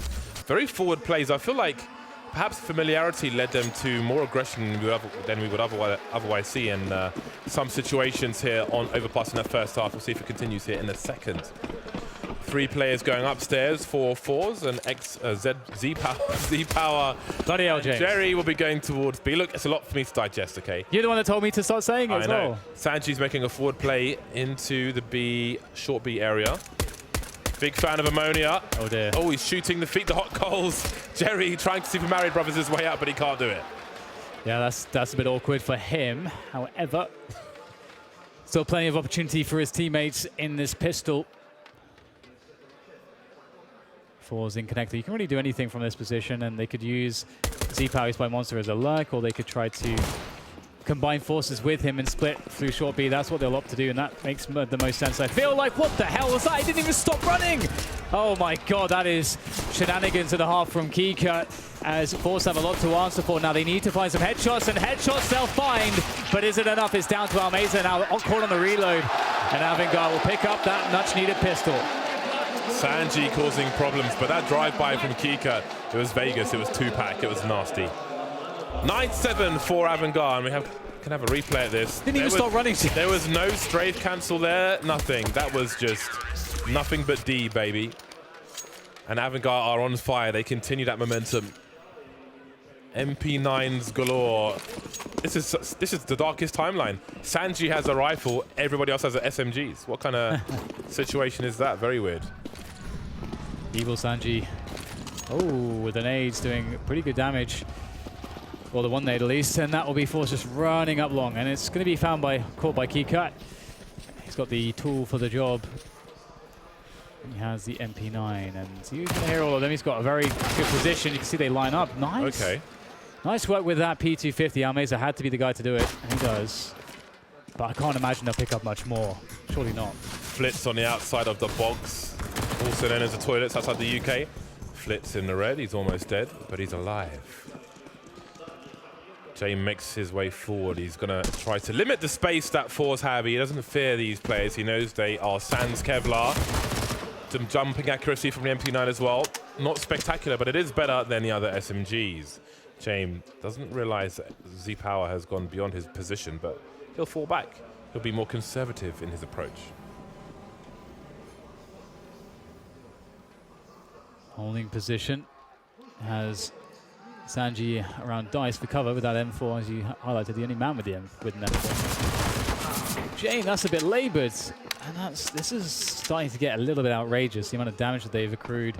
very forward plays. I feel like perhaps familiarity led them to more aggression than we would otherwise see in some situations here on Overpass in that first half. We'll see if it continues here in the second. 3 players going upstairs for forZe, and Z Power. Bloody hell, James. Jerry will be going towards B. Look, it's a lot for me to digest, okay? You're the one that told me to start saying it as well. I know. Sanji's making a forward play into the short B area. Big fan of Ammonia. Oh, dear. Oh, he's shooting the feet, the hot coals. Jerry trying to Super Mario Brothers his way out, but he can't do it. Yeah, that's a bit awkward for him. However, still plenty of opportunity for his teammates in this pistol. forZe in connector. You can really do anything from this position, and they could use Z-Power by Monster as a lurk, or they could try to combine forces with him and split through short B. That's what they'll opt to do, and that makes the most sense. I feel like, what the hell was that? He didn't even stop running. Oh my god, that is shenanigans and a half from Keycut, as forZe have a lot to answer for. Now they need to find some headshots, and headshots they'll find, but is it enough? It's down to Almeza now, caught on the reload, and AVANGAR will pick up that much-needed pistol. sanji causing problems, but that drive-by from Keycut, it was Vegas, it was 2-pack, it was nasty. 9-7 for AVANGAR, and we can have a replay of this. Didn't even stop running. There was no strafe cancel there, nothing. That was just nothing but D, baby. And AVANGAR are on fire. They continue that momentum. MP9s galore. This is the darkest timeline. sanji has a rifle, everybody else has a SMGs. What kind of situation is that? Very weird. Evil sanji. Oh, with the nades doing pretty good damage. Or the one nade at least, and that will be forZe just running up long, and it's going to be caught by Keycut. He's got the tool for the job. He has the MP9, and he's going to hear all of them. He's got a very good position. You can see they line up. Nice. Okay. Nice work with that P250. Almeza had to be the guy to do it, and he does. But I can't imagine they'll pick up much more. Surely not. Flitz on the outside of the box, also known as the toilets outside the UK. Flitz in the red. He's almost dead, but he's alive. Jay makes his way forward. He's going to try to limit the space that forZe have. He doesn't fear these players. He knows they are sans Kevlar. Some jumping accuracy from the MP9 as well. Not spectacular, but it is better than the other SMGs. James doesn't realize that Z Power has gone beyond his position, but he'll fall back. He'll be more conservative in his approach. Holding position. Has sanji around dice for cover with that M4, as you highlighted, the only man with an M4. Jane, that's a bit labored, and this is starting to get a little bit outrageous, the amount of damage that they've accrued.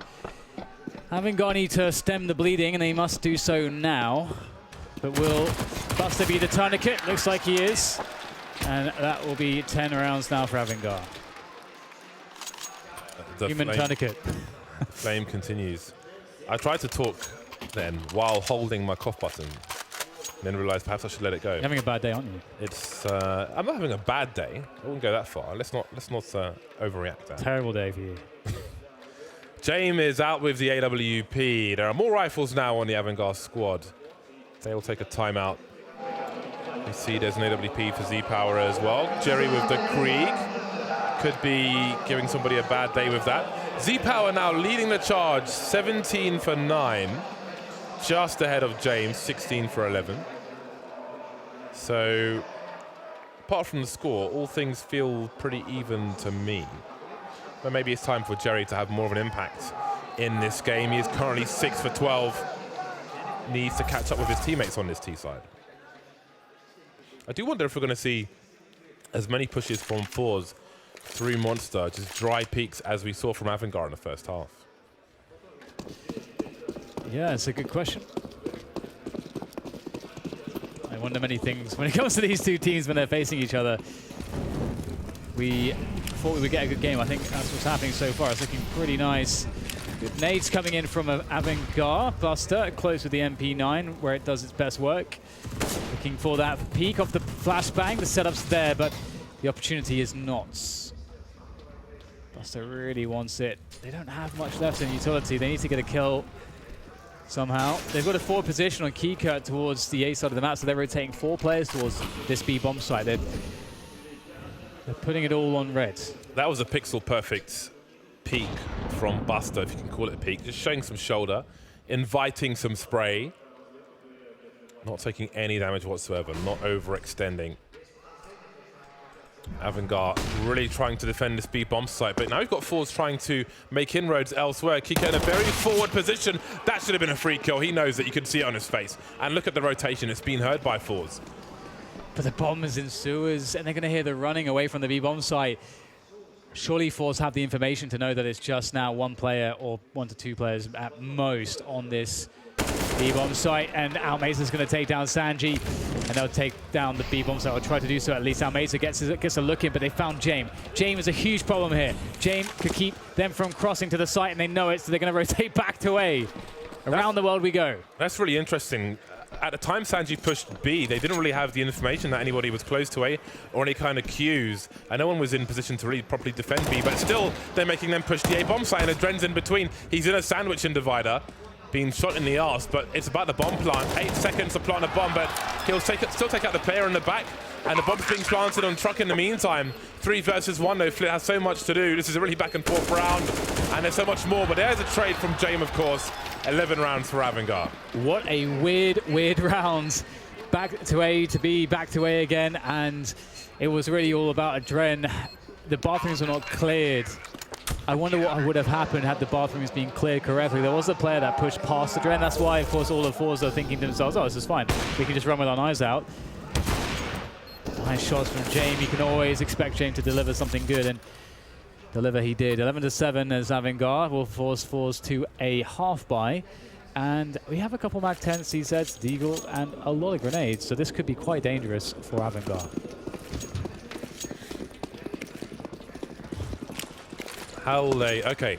AVANGAR need to stem the bleeding, and they must do so now. But will Buster be the tourniquet? Looks like he is. And that will be 10 rounds now for AVANGAR. Human tourniquet. Flame continues. I tried to talk then while holding my cough button, then realized perhaps I should let it go. You're having a bad day, aren't you? It's I'm not having a bad day. I wouldn't go that far. Let's not overreact there. Terrible day for you. James is out with the AWP. There are more rifles now on the AVANGAR squad. They will take a timeout. You see there's an AWP for Z Power as well. Jerry with the Krieg could be giving somebody a bad day with that. Z Power now leading the charge, 17 for 9. Just ahead of James, 16 for 11. So, apart from the score, all things feel pretty even to me. But maybe it's time for Jerry to have more of an impact in this game. He is currently 6 for 12. Needs to catch up with his teammates on this T side. I do wonder if we're going to see as many pushes from forZe through Monster, just dry peaks as we saw from AVANGAR in the first half. Yeah, it's a good question. I wonder many things when it comes to these two teams when they're facing each other. We thought we would get a good game. I think that's what's happening so far. It's looking pretty nice. Good nades coming in from AVANGAR. Buster close with the MP9 where it does its best work. Looking for that peak off the flashbang. The setup's there, but the opportunity is not. Buster really wants it. They don't have much left in utility. They need to get a kill somehow. They've got a forward position on Keycut towards the A side of the map, so they're rotating 4 players towards this B bomb site. They're putting it all on red. That was a pixel perfect peek from Buster, if you can call it a peek. Just showing some shoulder, inviting some spray. Not taking any damage whatsoever, not overextending. AVANGAR really trying to defend this B bomb site, but now we've got forZe trying to make inroads elsewhere. Keycut in a very forward position. That should have been a free kill. He knows that. You can see it on his face. And look at the rotation. It's been heard by forZe. But the bomb is in sewers, and they're going to hear the running away from the B bomb site. Surely forZe have the information to know that it's just now 1 player or 1 to 2 players at most on this B-bomb site, and Almeza's going to take down sanji, and they'll take down the B-bomb site, or try to do so at least. Almeza gets a look in, but they found James. James is a huge problem here. James could keep them from crossing to the site, and they know it, so they're going to rotate back to A. Around the world we go. That's really interesting. at the time Sanji pushed B, they didn't really have the information that anybody was close to A or any kind of cues, and no one was in position to really properly defend B, but still they're making them push the A bomb site, and Adren's in between. He's in a sandwich in divider, being shot in the arse, but it's about the bomb plant. 8 seconds to plant a bomb, but he'll still take out the player in the back, and the bomb's being planted on truck in the meantime. 3 versus 1 though. Flit has so much to do. This is a really back and forth round, and there's so much more, but there's a trade from James, of course. 11 rounds for AVANGAR. What a weird round. Back to A to B, back to A again, and it was really all about Adren. The bathrooms were not cleared. I wonder what would have happened had the bathrooms been cleared correctly. There was a player that pushed past Adren. That's why, of course, all of forZe are thinking to themselves, oh, this is fine. We can just run with our knives out. Nice shots from James. You can always expect James to deliver something good, and deliver he did. 11-7 as AVANGAR will force forZe to a half buy. And we have a couple Mag 10 CZs, Deagle, and a lot of grenades. So this could be quite dangerous for AVANGAR. Howley, okay.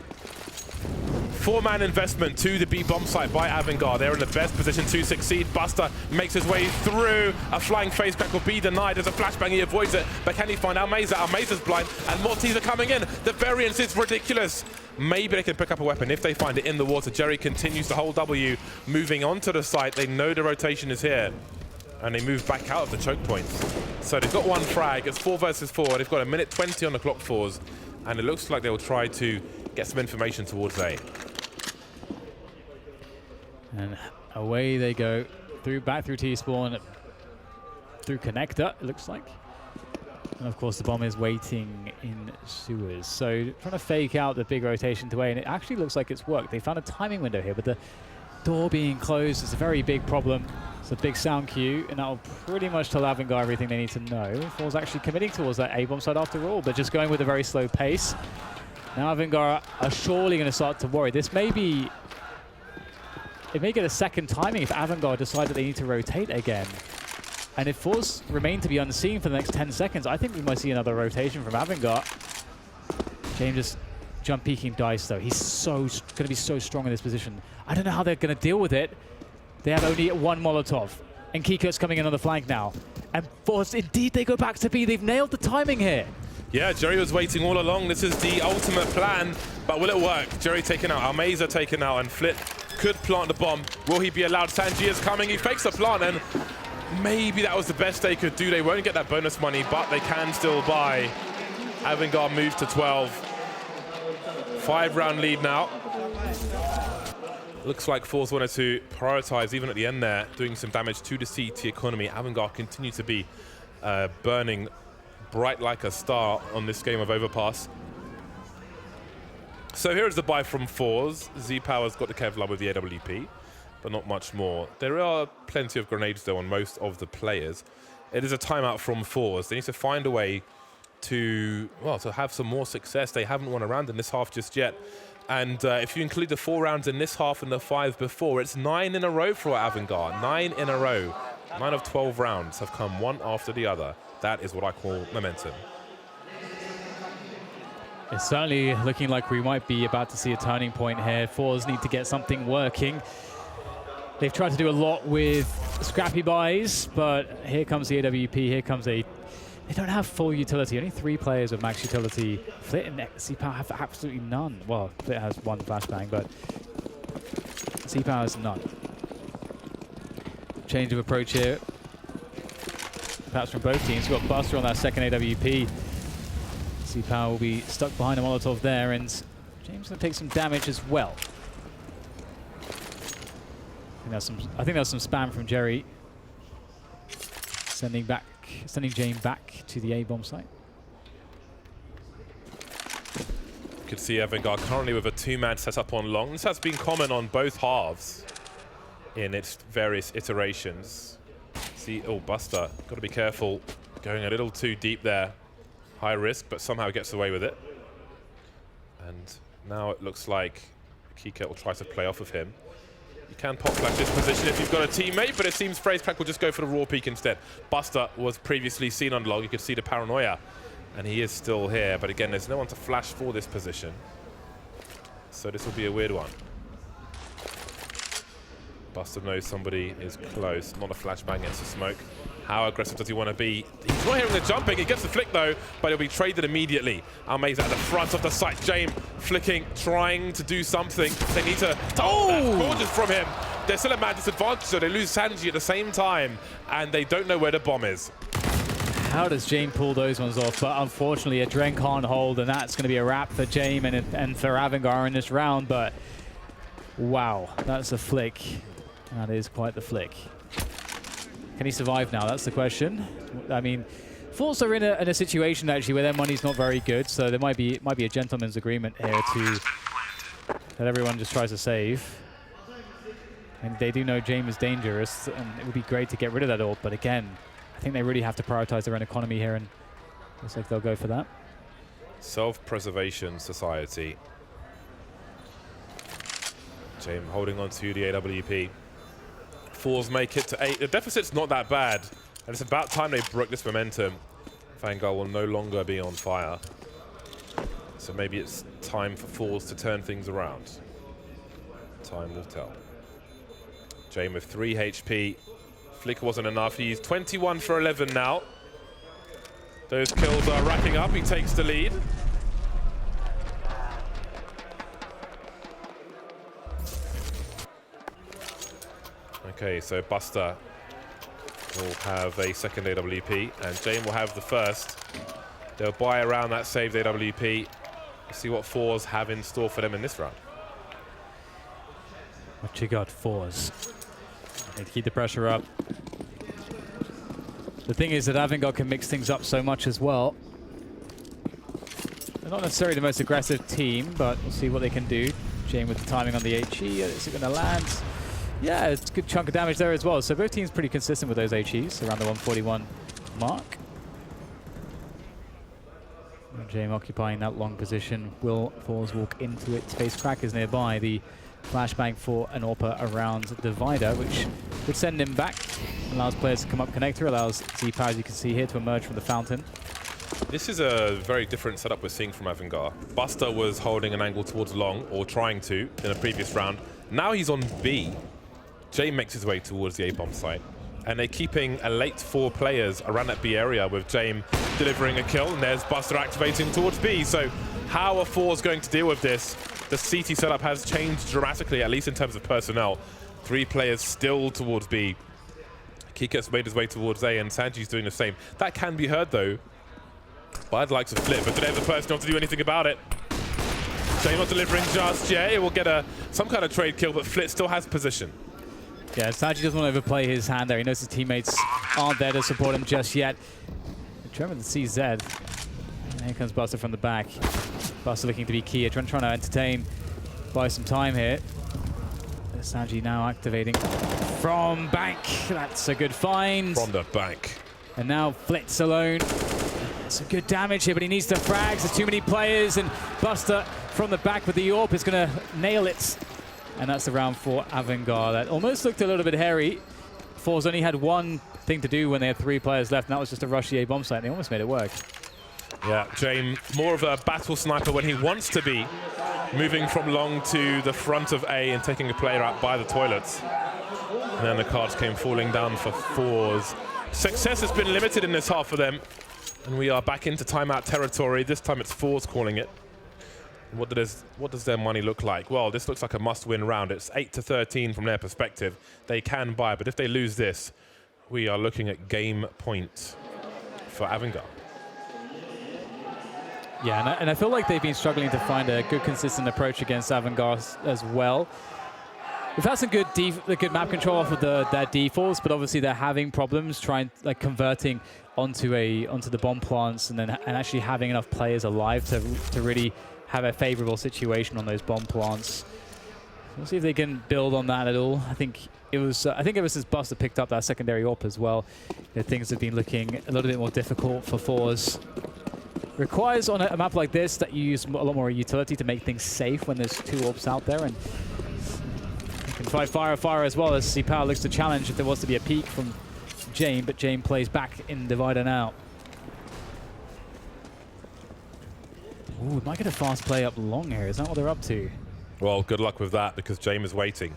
4-man investment to the B bomb site by AVANGAR. They're in the best position to succeed. Buster makes his way through. A flying face crack will be denied. There's a flashbang, he avoids it. But can he find Almeza? Almeza's blind, and more teams are coming in. The variance is ridiculous. Maybe they can pick up a weapon if they find it in the water. Jerry continues to hold W, moving onto the site. They know the rotation is here, and they move back out of the choke points. So they've got 1 frag. It's 4 versus 4. They've got 1:20 on the clock forZe, and it looks like they'll try to get some information towards A. And away they go, back through T-spawn, through connector, it looks like. And of course the bomb is waiting in sewers. So trying to fake out the big rotation to A, and it actually looks like it's worked. They found a timing window here, but the door being closed is a very big problem. It's a big sound cue, and that'll pretty much tell AVANGAR everything they need to know. forZe actually committing towards that A bomb side after all, but just going with a very slow pace. Now AVANGAR are surely going to start to worry. This may be... It may get a second timing if AVANGAR decide that they need to rotate again. And if forZe remain to be unseen for the next 10 seconds, I think we might see another rotation from AVANGAR. James just jump peeking dice though. He's going to be so strong in this position. I don't know how they're going to deal with it. They have only 1 Molotov. And Kiko's coming in on the flank now. And forZe, indeed, they go back to B. They've nailed the timing here. Yeah, Jerry was waiting all along. This is the ultimate plan, but will it work? Jerry taken out, Almeza taken out, and Flit could plant the bomb. Will he be allowed? Sanji is coming. He fakes the plant, and maybe that was the best they could do. They won't get that bonus money, but they can still buy. AVANGAR moves to 12. 5-round lead now. Looks like forZe wanted to prioritize, even at the end there, doing some damage to the CT economy. AVANGAR continue to be burning bright like a star on this game of Overpass. So here is the buy from forZe. Z-Power's got the Kevlar with the AWP, but not much more. There are plenty of grenades, though, on most of the players. It is a timeout from forZe. They need to find a way to, well, to have some more success. They haven't won a round in this half just yet. And if you include the 4 rounds in this half and the 5 before, it's 9 in a row for AVANGAR. 9 in a row. 9 of 12 rounds have come one after the other. That is what I call momentum. It's certainly looking like we might be about to see a turning point here. forZe need to get something working. They've tried to do a lot with scrappy buys, but here comes the AWP, here comes a... They don't have full utility. Only 3 players with max utility. Flit and Z-Power have absolutely none. Well, Flit has 1 flashbang, but Z-Power has none. Change of approach here. Perhaps from both teams. We've got Buster on that second AWP. Z-Power will be stuck behind a Molotov there, and James going to take some damage as well. I think that's some spam from Jerry. Sending James back to the A-bomb site. You can see AVANGAR currently with a 2-man setup on long. This has been common on both halves in its various iterations. See, oh, Buster, got to be careful. Going a little too deep there. High risk, but somehow gets away with it. And now it looks like Kika will try to play off of him. You can pop flash this position if you've got a teammate, but it seems FraZe Crack will just go for the raw peak instead. Buster was previously seen on log. You could see the paranoia, and he is still here. But again, there's no one to flash for this position. So this will be a weird one. Buster knows somebody is close. Not a flashbang, it's a smoke. How aggressive does he want to be? He's not hearing the jumping. He gets the flick though, but he'll be traded immediately. Almei's at the front of the site. James flicking, trying to do something. They need to. Oh, that's gorgeous from him. They're still at mad disadvantage, so they lose Sanji at the same time, and they don't know where the bomb is. How does James pull those ones off? But unfortunately, a Dren can't hold, and that's going to be a wrap for James and for AVANGAR in this round. But wow, that's a flick. That is quite the flick. Can he survive now? That's the question. I mean, forZe are in a situation actually where their money's not very good, so there might be a gentleman's agreement here to that everyone just tries to save. And they do know James is dangerous, and it would be great to get rid of that ult. But again, I think they really have to prioritize their own economy here, and looks like they'll go for that. Self-preservation society. James holding on to the AWP. forZe make it to 8. The deficit's not that bad, and it's about time they broke this momentum. AVANGAR will no longer be on fire. So maybe it's time for forZe to turn things around. Time will tell. James with 3 HP. Flicker wasn't enough. He's 21 for 11 now. Those kills are racking up. He takes the lead. Okay, so Buster will have a second AWP, and James will have the first. They'll buy around that saved AWP. See what forZe have in store for them in this round. What you got, forZe? Need to keep the pressure up. The thing is that AVANGAR can mix things up so much as well. They're not necessarily the most aggressive team, but we'll see what they can do. James with the timing on the HE. Is it going to land? Yeah, it's a good chunk of damage there as well. So both teams pretty consistent with those HEs, around the 141 mark. James occupying that long position. Will forZe walk into it? Space Crack is nearby. The flashbang for an AWPer around Divider, which would send him back. Allows players to come up connector, allows Z-Power, as you can see here, to emerge from the fountain. This is a very different setup we're seeing from AVANGAR. Buster was holding an angle towards long, or trying to, in a previous round. Now he's on B. James makes his way towards the A-bomb site. And they're keeping a late 4 players around that B area, with James delivering a kill, and there's Buster activating towards B. So how are forZe going to deal with this? The CT setup has changed dramatically, at least in terms of personnel. 3 players still towards B. Kiket's made his way towards A, and Sanji's doing the same. That can be heard, though, by the likes of Flip, but do they have the personnel to do anything about it? James not delivering just yet. It will get some kind of trade kill, but Flip still has position. Yeah, Sanji doesn't want to overplay his hand there. He knows his teammates aren't there to support him just yet. Trevor to CZ. And here comes Buster from the back. Buster looking to be key. Trying to entertain, buy some time here. Sanji now activating from bank. That's a good find. From the bank. And now Flitz alone. Some good damage here, but he needs to frags. There's too many players, and Buster from the back with the AWP is going to nail it. And that's the round for AVANGAR. That almost looked a little bit hairy. forZe only had one thing to do when they had 3 players left, and that was just to rush the A-bomb site, and they almost made it work. Yeah, James, more of a battle sniper when he wants to be, moving from long to the front of A and taking a player out by the toilets. And then the cards came falling down for forZe. Success has been limited in this half for them, and we are back into timeout territory. This time it's forZe calling it. What does their money look like? Well, this looks like a must-win round. It's 8-13 from their perspective. They can buy, but if they lose this, we are looking at game point for AVANGAR. Yeah, and I feel like they've been struggling to find a good, consistent approach against AVANGAR as well. We've had some good map control off of their defaults, but obviously they're having problems converting onto the bomb plants and actually having enough players alive to really have a favorable situation on those bomb plants. We'll see if they can build on that at all. I think ever since Buster picked up that secondary AWP as well, things have been looking a little bit more difficult for forZe. Requires on a map like this that you use a lot more utility to make things safe when there's 2 AWPs out there, and you can fight fire as well as Z-Power looks to challenge if there was to be a peek from James, but James plays back in Divider now. Ooh, might get a fast play up long here. Is that what they're up to? Well, good luck with that, because James is waiting.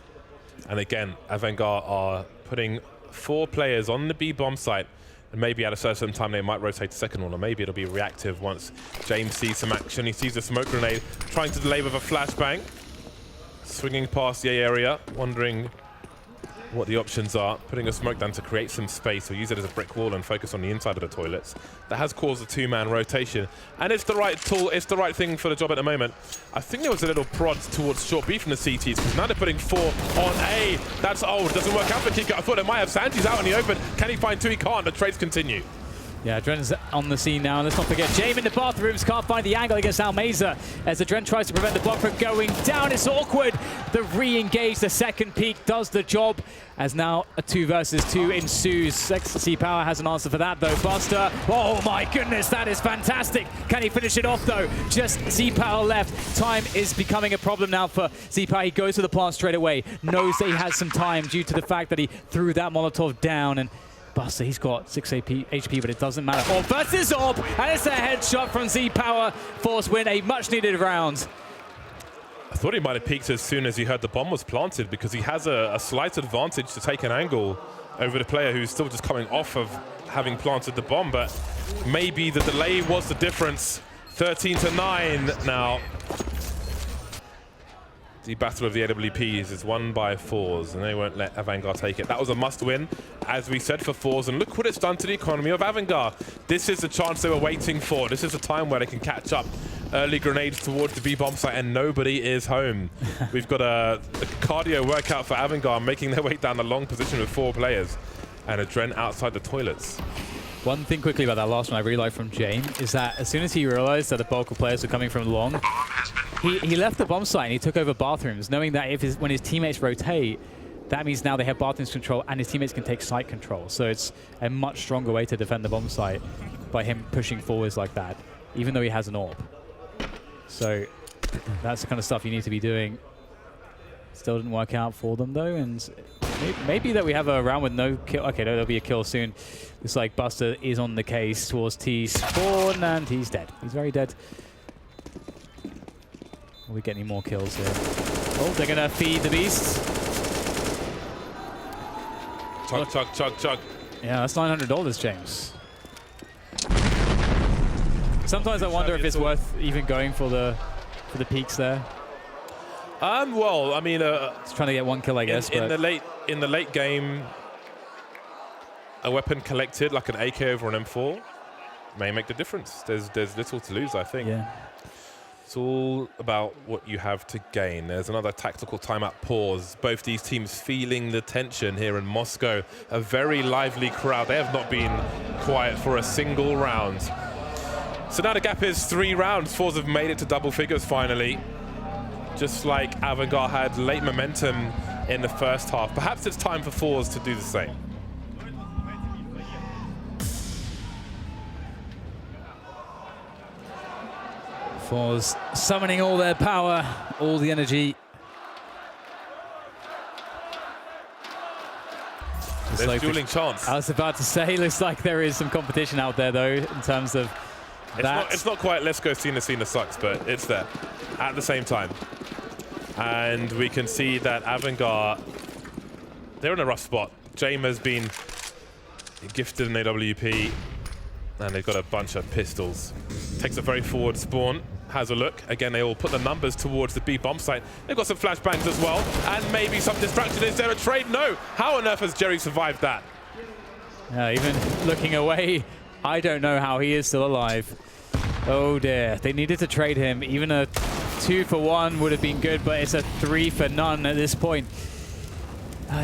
And again, AVANGAR are putting 4 players on the B bomb site, and maybe at a certain time they might rotate to second one, or maybe it'll be reactive once James sees some action. He sees a smoke grenade, trying to delay with a flashbang, swinging past the A area, wondering what the options are, putting a smoke down to create some space, or use it as a brick wall and focus on the inside of the toilets. That has caused a 2-man rotation, and it's the right tool, it's the right thing for the job at the moment. I think there was a little prod towards short B from the CTs, because now they're putting 4 on A. That's old, doesn't work out for Kika. I thought it might have. Sanji's out in the open. Can he find 2? He can't. The trades continue. Yeah, Dren's on the scene now. Let's not forget, Jame in the bathrooms can't find the angle against Almeza as the Dren tries to prevent the block from going down. It's awkward. The re-engage, the second peak does the job, as now a 2 versus 2 ensues. C Power has an answer for that though. Buster, oh my goodness, that is fantastic. Can he finish it off though? Just Z Power left. Time is becoming a problem now for Z Power. He goes to the plant straight away, knows that he has some time due to the fact that he threw that Molotov down, and Buster, he's got 6 HP, but it doesn't matter. Orb versus Orb, and it's a headshot from Z Power. forZe win a much-needed round. I thought he might have peeked as soon as he heard the bomb was planted, because he has a slight advantage to take an angle over the player who's still just coming off of having planted the bomb, but maybe the delay was the difference. 13-9 now. The battle of the AWPs is won by forZe, and they won't let AVANGAR take it. That was a must-win, as we said, for forZe, and look what it's done to the economy of AVANGAR. This is the chance they were waiting for. This is the time where they can catch up. Early grenades towards the B-bomb site, and nobody is home. We've got a cardio workout for AVANGAR, making their way down the long position with 4 players, and a Dren outside the toilets. One thing quickly about that last one I really like from Jame is that as soon as he realized that the bulk of players were coming from long, he left the bomb site and he took over bathrooms, knowing that when his teammates rotate, that means now they have bathrooms control and his teammates can take site control. So it's a much stronger way to defend the bomb site by him pushing forwards like that, even though he has an orb. So that's the kind of stuff you need to be doing. Still didn't work out for them though, and maybe that we have a round with no kill. Okay, no, there'll be a kill soon. Looks like Buster is on the case towards T's spawn, and he's dead. He's very dead. Will we get any more kills here? Oh, they're gonna feed the beast. Chug, chug, chug, chug. Yeah, that's $900, James. Sometimes I wonder if it's worth even going for the peaks there. Well, I mean, just trying to get 1 kill, I guess. In the late game, a weapon collected like an AK over an M4 may make the difference. There's little to lose, I think. Yeah. It's all about what you have to gain. There's another tactical timeout pause. Both these teams feeling the tension here in Moscow. A very lively crowd. They have not been quiet for a single round. So now the gap is 3 rounds. forZe have made it to double figures finally. Just like AVANGAR had late momentum in the first half. Perhaps it's time for forZe to do the same. forZe summoning all their power, all the energy. There's like dueling chance. I was about to say, looks like there is some competition out there though, in terms of that. It's not quite let's go Cena sucks, but it's there at the same time. And we can see that AVANGAR, they're in a rough spot. Jame has been gifted an AWP, and they've got a bunch of pistols. Takes a very forward spawn, has a look. Again, they all put the numbers towards the B bomb site. They've got some flashbangs as well, and maybe some distraction. Is there a trade? No. How on earth has Jerry survived that? Even looking away, I don't know how he is still alive. Oh dear, they needed to trade him. Even a 2 for 1 would have been good, but it's a 3 for none at this point.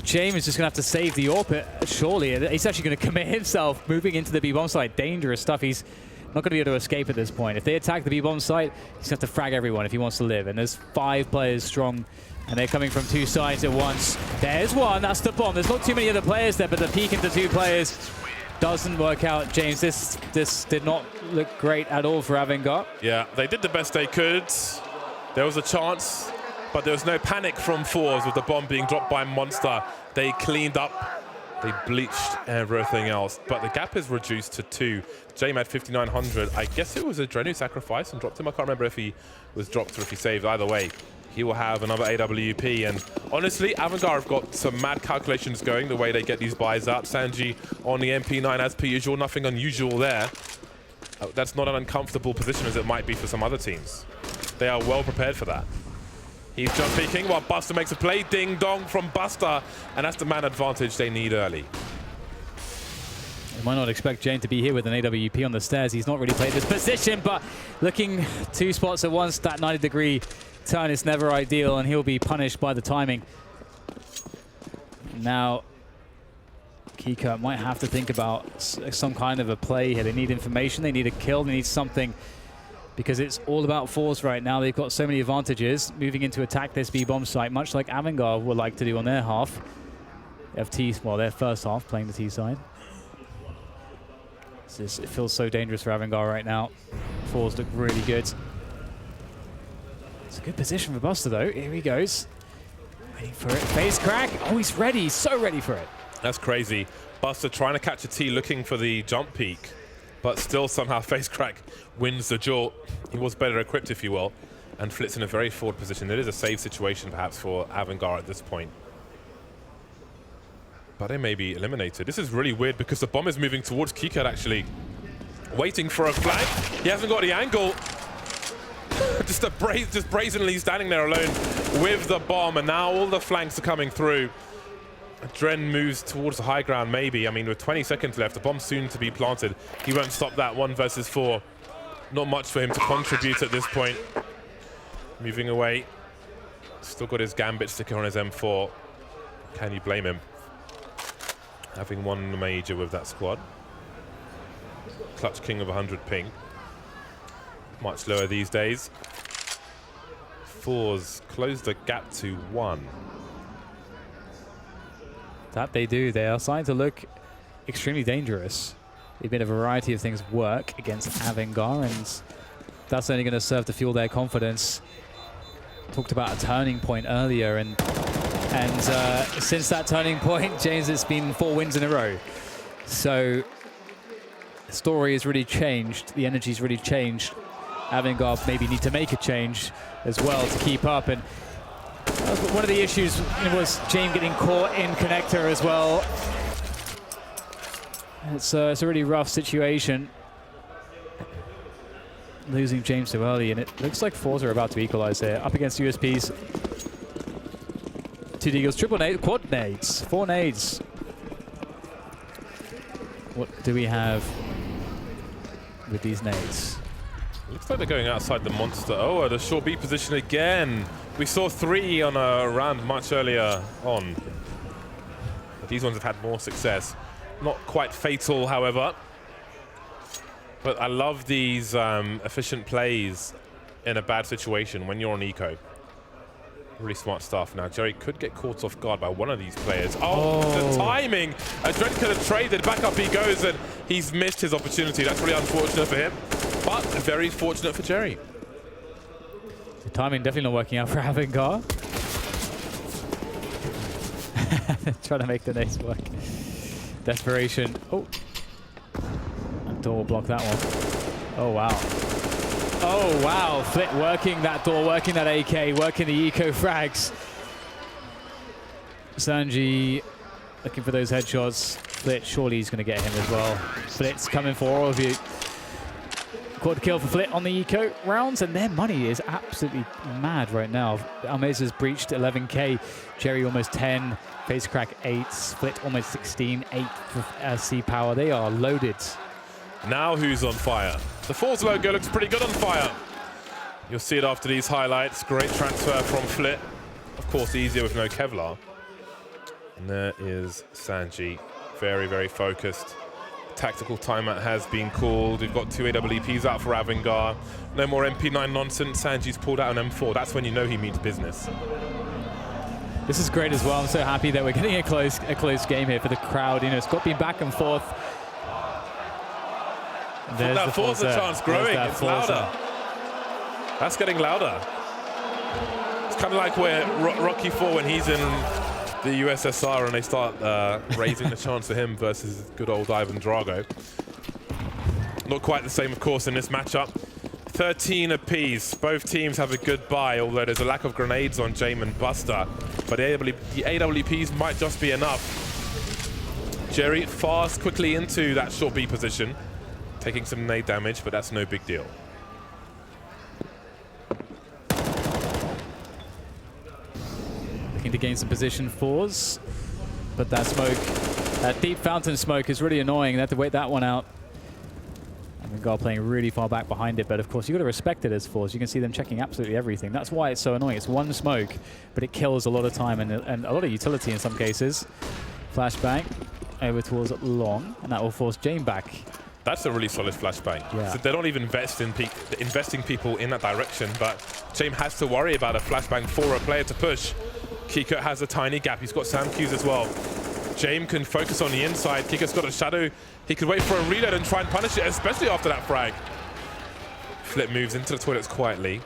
James is just going to have to save the AWP, surely. He's actually going to commit himself, moving into the B-bomb site. Dangerous stuff. He's not going to be able to escape at this point. If they attack the B-bomb site, he's going to have to frag everyone if he wants to live. And there's 5 players strong, and they're coming from 2 sides at once. There's one. That's the bomb. There's not too many other players there, but the peek into 2 players doesn't work out. James, this did not look great at all for AVANGAR. Yeah, they did the best they could. There was a chance, but there was no panic from forZe with the bomb being dropped by Monster. They cleaned up, they bleached everything else, but the gap is reduced to 2. Jame had 5,900. I guess it was a Dren who sacrificed and dropped him. I can't remember if he was dropped or if he saved. Either way, he will have another AWP. And honestly, AVANGAR have got some mad calculations going the way they get these buys out. Sanji on the MP9 as per usual, nothing unusual there. That's not an uncomfortable position as it might be for some other teams. They are well prepared for that. He's jump peeking while Buster makes a play. Ding dong from Buster, and that's the man advantage they need early. You might not expect Jane to be here with an AWP on the stairs. He's not really played this position, but looking 2 spots at once, that 90-degree turn is never ideal, and he'll be punished by the timing. Now, Kika might have to think about some kind of a play here. They need information, they need a kill, they need something, because it's all about forZe right now. They've got so many advantages moving in to attack this B-bomb site, much like AVANGAR would like to do on their half. They have well, their first half playing the T side. It feels so dangerous for AVANGAR right now. forZe look really good. It's a good position for Buster though. Here he goes. Waiting for it. Face crack. Oh, he's ready. He's so ready for it. That's crazy. Buster trying to catch a T, looking for the jump peek, but still somehow face crack wins the duel. He was better equipped, if you will, and Flit's in a very forward position. It is a save situation perhaps for AVANGAR at this point. But they may be eliminated. This is really weird because the bomb is moving towards Kika actually. Waiting for a flank. He hasn't got the angle. just brazenly standing there alone with the bomb, and now all the flanks are coming through. Dren moves towards the high ground maybe. I mean, with 20 seconds left, the bomb's soon to be planted. He won't stop that. 1 versus 4. Not much for him to contribute at this point. Moving away. Still got his Gambit sticker on his M4. Can you blame him? Having won major with that squad. Clutch king of 100 ping. Much lower these days. forZe closed the gap to 1. That they do. They are starting to look extremely dangerous. They've made a variety of things work against AVANGAR, and that's only going to serve to fuel their confidence. Talked about a turning point earlier, and since that turning point, James, it's been 4 wins in a row. So the story has really changed. The energy's really changed. AVANGAR maybe need to make a change as well to keep up. And one of the issues was James getting caught in connector as well. It's a really rough situation. Losing James too early, and it looks like forZe are about to equalize here. Up against USPs. 2 deagles, triple nade, quad nades, 4 nades. What do we have with these nades? Looks like they're going outside the monster. Oh, at a short B position again. We saw 3 on a round much earlier on. But these ones have had more success. Not quite fatal, however. But I love these efficient plays in a bad situation when you're on eco. Really smart stuff. Now, Jerry could get caught off guard by one of these players. Oh, the timing! Dren could have traded. Back up he goes, and he's missed his opportunity. That's really unfortunate for him, but very fortunate for Jerry. The timing definitely not working out for AVANGAR. Trying to make the nades work. Desperation. Oh. And door will block that one. Oh, wow. Oh, wow. Flit working that door, working that AK, working the eco frags. Sanji looking for those headshots. Flit, surely he's going to get him as well. Flit's coming for all of you. Quad kill for Flit on the eco rounds, and their money is absolutely mad right now. Almeza's breached 11k, Jerry almost 10, Face Crack 8, Flit almost 16, 8 for C Power. They are loaded. Now who's on fire? The forZe logo looks pretty good on fire. You'll see it after these highlights. Great transfer from Flit. Of course, easier with no Kevlar. And there is Sanji, very, very focused. Tactical timeout has been called. We've got 2 AWPs out for AVANGAR. No more MP9 nonsense. Sanji's pulled out an M4. That's when you know he means business. This is great as well. I'm so happy that we're getting a close game here for the crowd. You know, it's got been back and forth. There's that forZe chance growing. It's louder. That's getting louder. It's kind of like where Rocky 4 when he's in the USSR and they start raising the chance for him versus good old Ivan Drago. Not quite the same, of course, in this matchup. 13 apiece. Both teams have a good buy, although there's a lack of grenades on Jame and Buster. But the AWPs might just be enough. Jerry fast quickly into that short B position, taking some nade damage, but that's no big deal. Looking to gain some position, forZe. But that smoke, that deep fountain smoke is really annoying. They have to wait that one out. AVANGAR playing really far back behind it, but of course you've got to respect it as forZe. You can see them checking absolutely everything. That's why it's so annoying. It's one smoke, but it kills a lot of time and a lot of utility in some cases. Flashbang over towards long, and that will force Jame back. That's a really solid flashbang. Yeah. So they're not even investing people in that direction, but Jame has to worry about a flashbang for a player to push. Kiko has a tiny gap. He's got Sam Q's as well. Jame can focus on the inside. Kiko's got a shadow. He could wait for a reload and try and punish it, especially after that frag. Flip moves into the toilets quietly.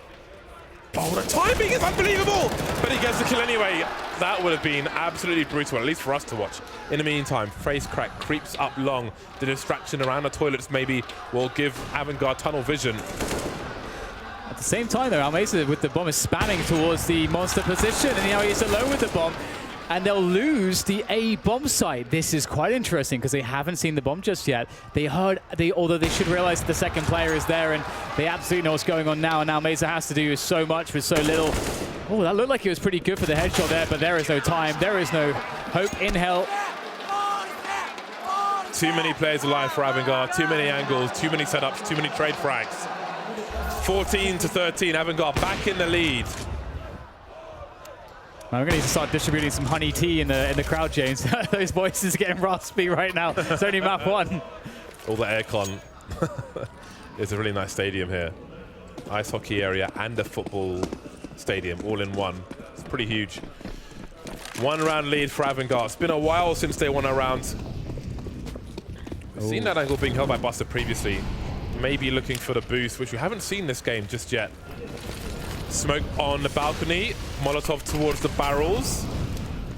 Oh, the timing is unbelievable! But he gets the kill anyway. That would have been absolutely brutal, at least for us to watch. In the meantime, Face Crack creeps up long. The distraction around the toilets maybe will give AVANGAR tunnel vision. At the same time, though, Almeza with the bomb is spamming towards the monster position, and now he's alone with the bomb. And they'll lose the A bomb site. This is quite interesting because they haven't seen the bomb just yet. They heard, although they should realize that the second player is there, and they absolutely know what's going on now. And now Almeza has to do so much with so little. Oh, that looked like it was pretty good for the headshot there, but there is no time. There is no hope in hell. Too many players alive for AVANGAR, too many angles, too many setups, too many trade frags. 14 to 13, AVANGAR back in the lead. Now we're going to need to start distributing some honey tea in the crowd, James. Those voices are getting raspy right now. It's only map one. All the aircon. It's a really nice stadium here. Ice hockey area and a football stadium all in one. It's pretty huge. 1 round lead for AVANGAR. It's been a while since they won a round. We've seen that angle being held by Buster previously. Maybe looking for the boost, which we haven't seen this game just yet. Smoke on the balcony, Molotov towards the barrels,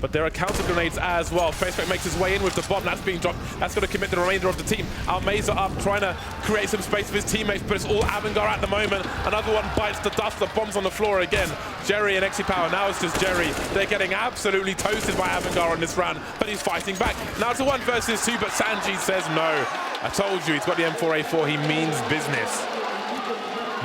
but there are counter grenades as well. Faceback makes his way in with the bomb that's being dropped. That's going to commit the remainder of the team. Almeza up, trying to create some space for his teammates, but it's all AVANGAR at the moment. Another one bites the dust, the bomb's on the floor again. Jerry and Power, now it's just Jerry. They're getting absolutely toasted by AVANGAR in this round, but he's fighting back. Now it's a 1 versus 2, but Sanji says no. I told you, he's got the M4A4, he means business.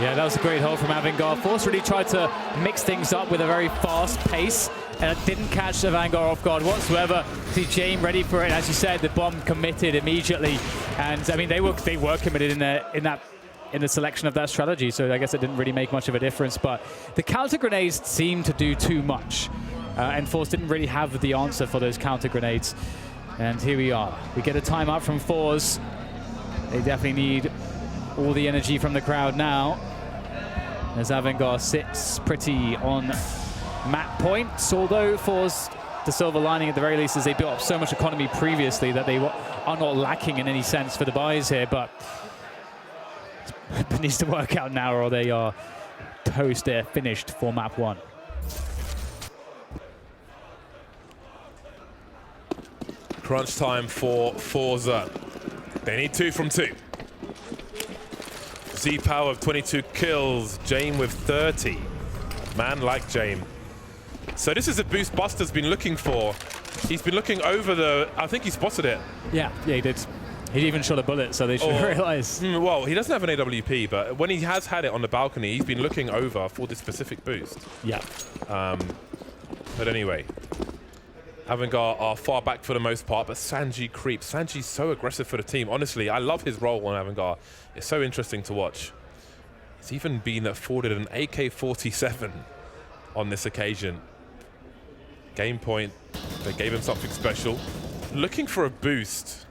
Yeah, that was a great hold from AVANGAR. forZe really tried to mix things up with a very fast pace, and it didn't catch AVANGAR off guard whatsoever. See Jame ready for it, and as you said, the bomb committed immediately. And I mean, they were committed in the selection of that strategy, so I guess it didn't really make much of a difference. But the counter grenades seemed to do too much, and forZe didn't really have the answer for those counter grenades. And here we are. We get a timeout from forZe. They definitely need all the energy from the crowd now, as AVANGAR sits pretty on map points, although forZe, the silver lining at the very least is they built up so much economy previously that they are not lacking in any sense for the buys here, but it needs to work out now or they are toast. They're finished for map 1. Crunch time for forZe. They need 2 from 2. Z-Power with 22 kills, Jame with 30. Man like Jame. So this is a boost Buster's been looking for. He's been looking over the... I think he spotted it. Yeah, he did. He even shot a bullet, so they should realize. Well, he doesn't have an AWP, but when he has had it on the balcony, he's been looking over for this specific boost. Yeah. But anyway, AVANGAR are far back for the most part, but Sanji creeps. Sanji's so aggressive for the team. Honestly, I love his role on AVANGAR. It's so interesting to watch. He's even been afforded an AK-47 on this occasion. Game point, they gave him something special. Looking for a boost.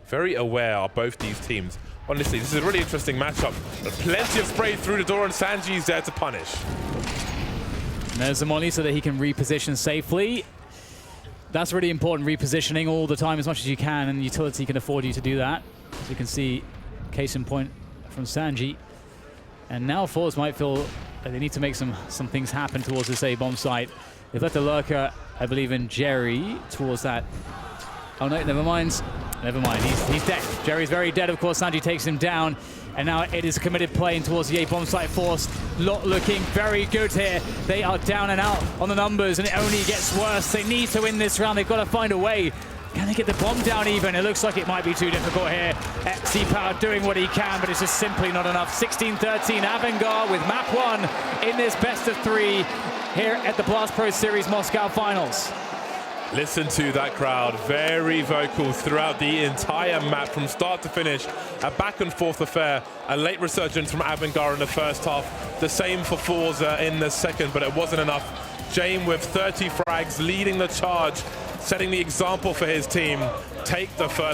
Very aware are both these teams. Honestly, this is a really interesting matchup. Plenty of spray through the door, and Sanji's there to punish. And there's the molly so that he can reposition safely. That's really important, repositioning all the time as much as you can, and utility can afford you to do that. As you can see, case in point from Sanji. And now forZe might feel that they need to make some things happen towards this A-bomb site. They've left the lurker, I believe, in Jerry towards that. Oh no, never mind. Never mind, he's dead. Jerry's very dead, of course. Sanji takes him down. And now it is a committed play in towards the A bomb site force. Lot looking very good here. They are down and out on the numbers, and it only gets worse. They need to win this round. They've got to find a way. Can they get the bomb down even? It looks like it might be too difficult here. C-Power doing what he can, but it's just simply not enough. 16-13, AVANGAR with map 1 in this best of 3 here at the Blast Pro Series Moscow Finals. Listen to that crowd, very vocal throughout the entire map from start to finish. A back and forth affair, a late resurgence from AVANGAR in the first half. The same for forZe in the second, but it wasn't enough. Jame with 30 frags leading the charge, setting the example for his team. Take the first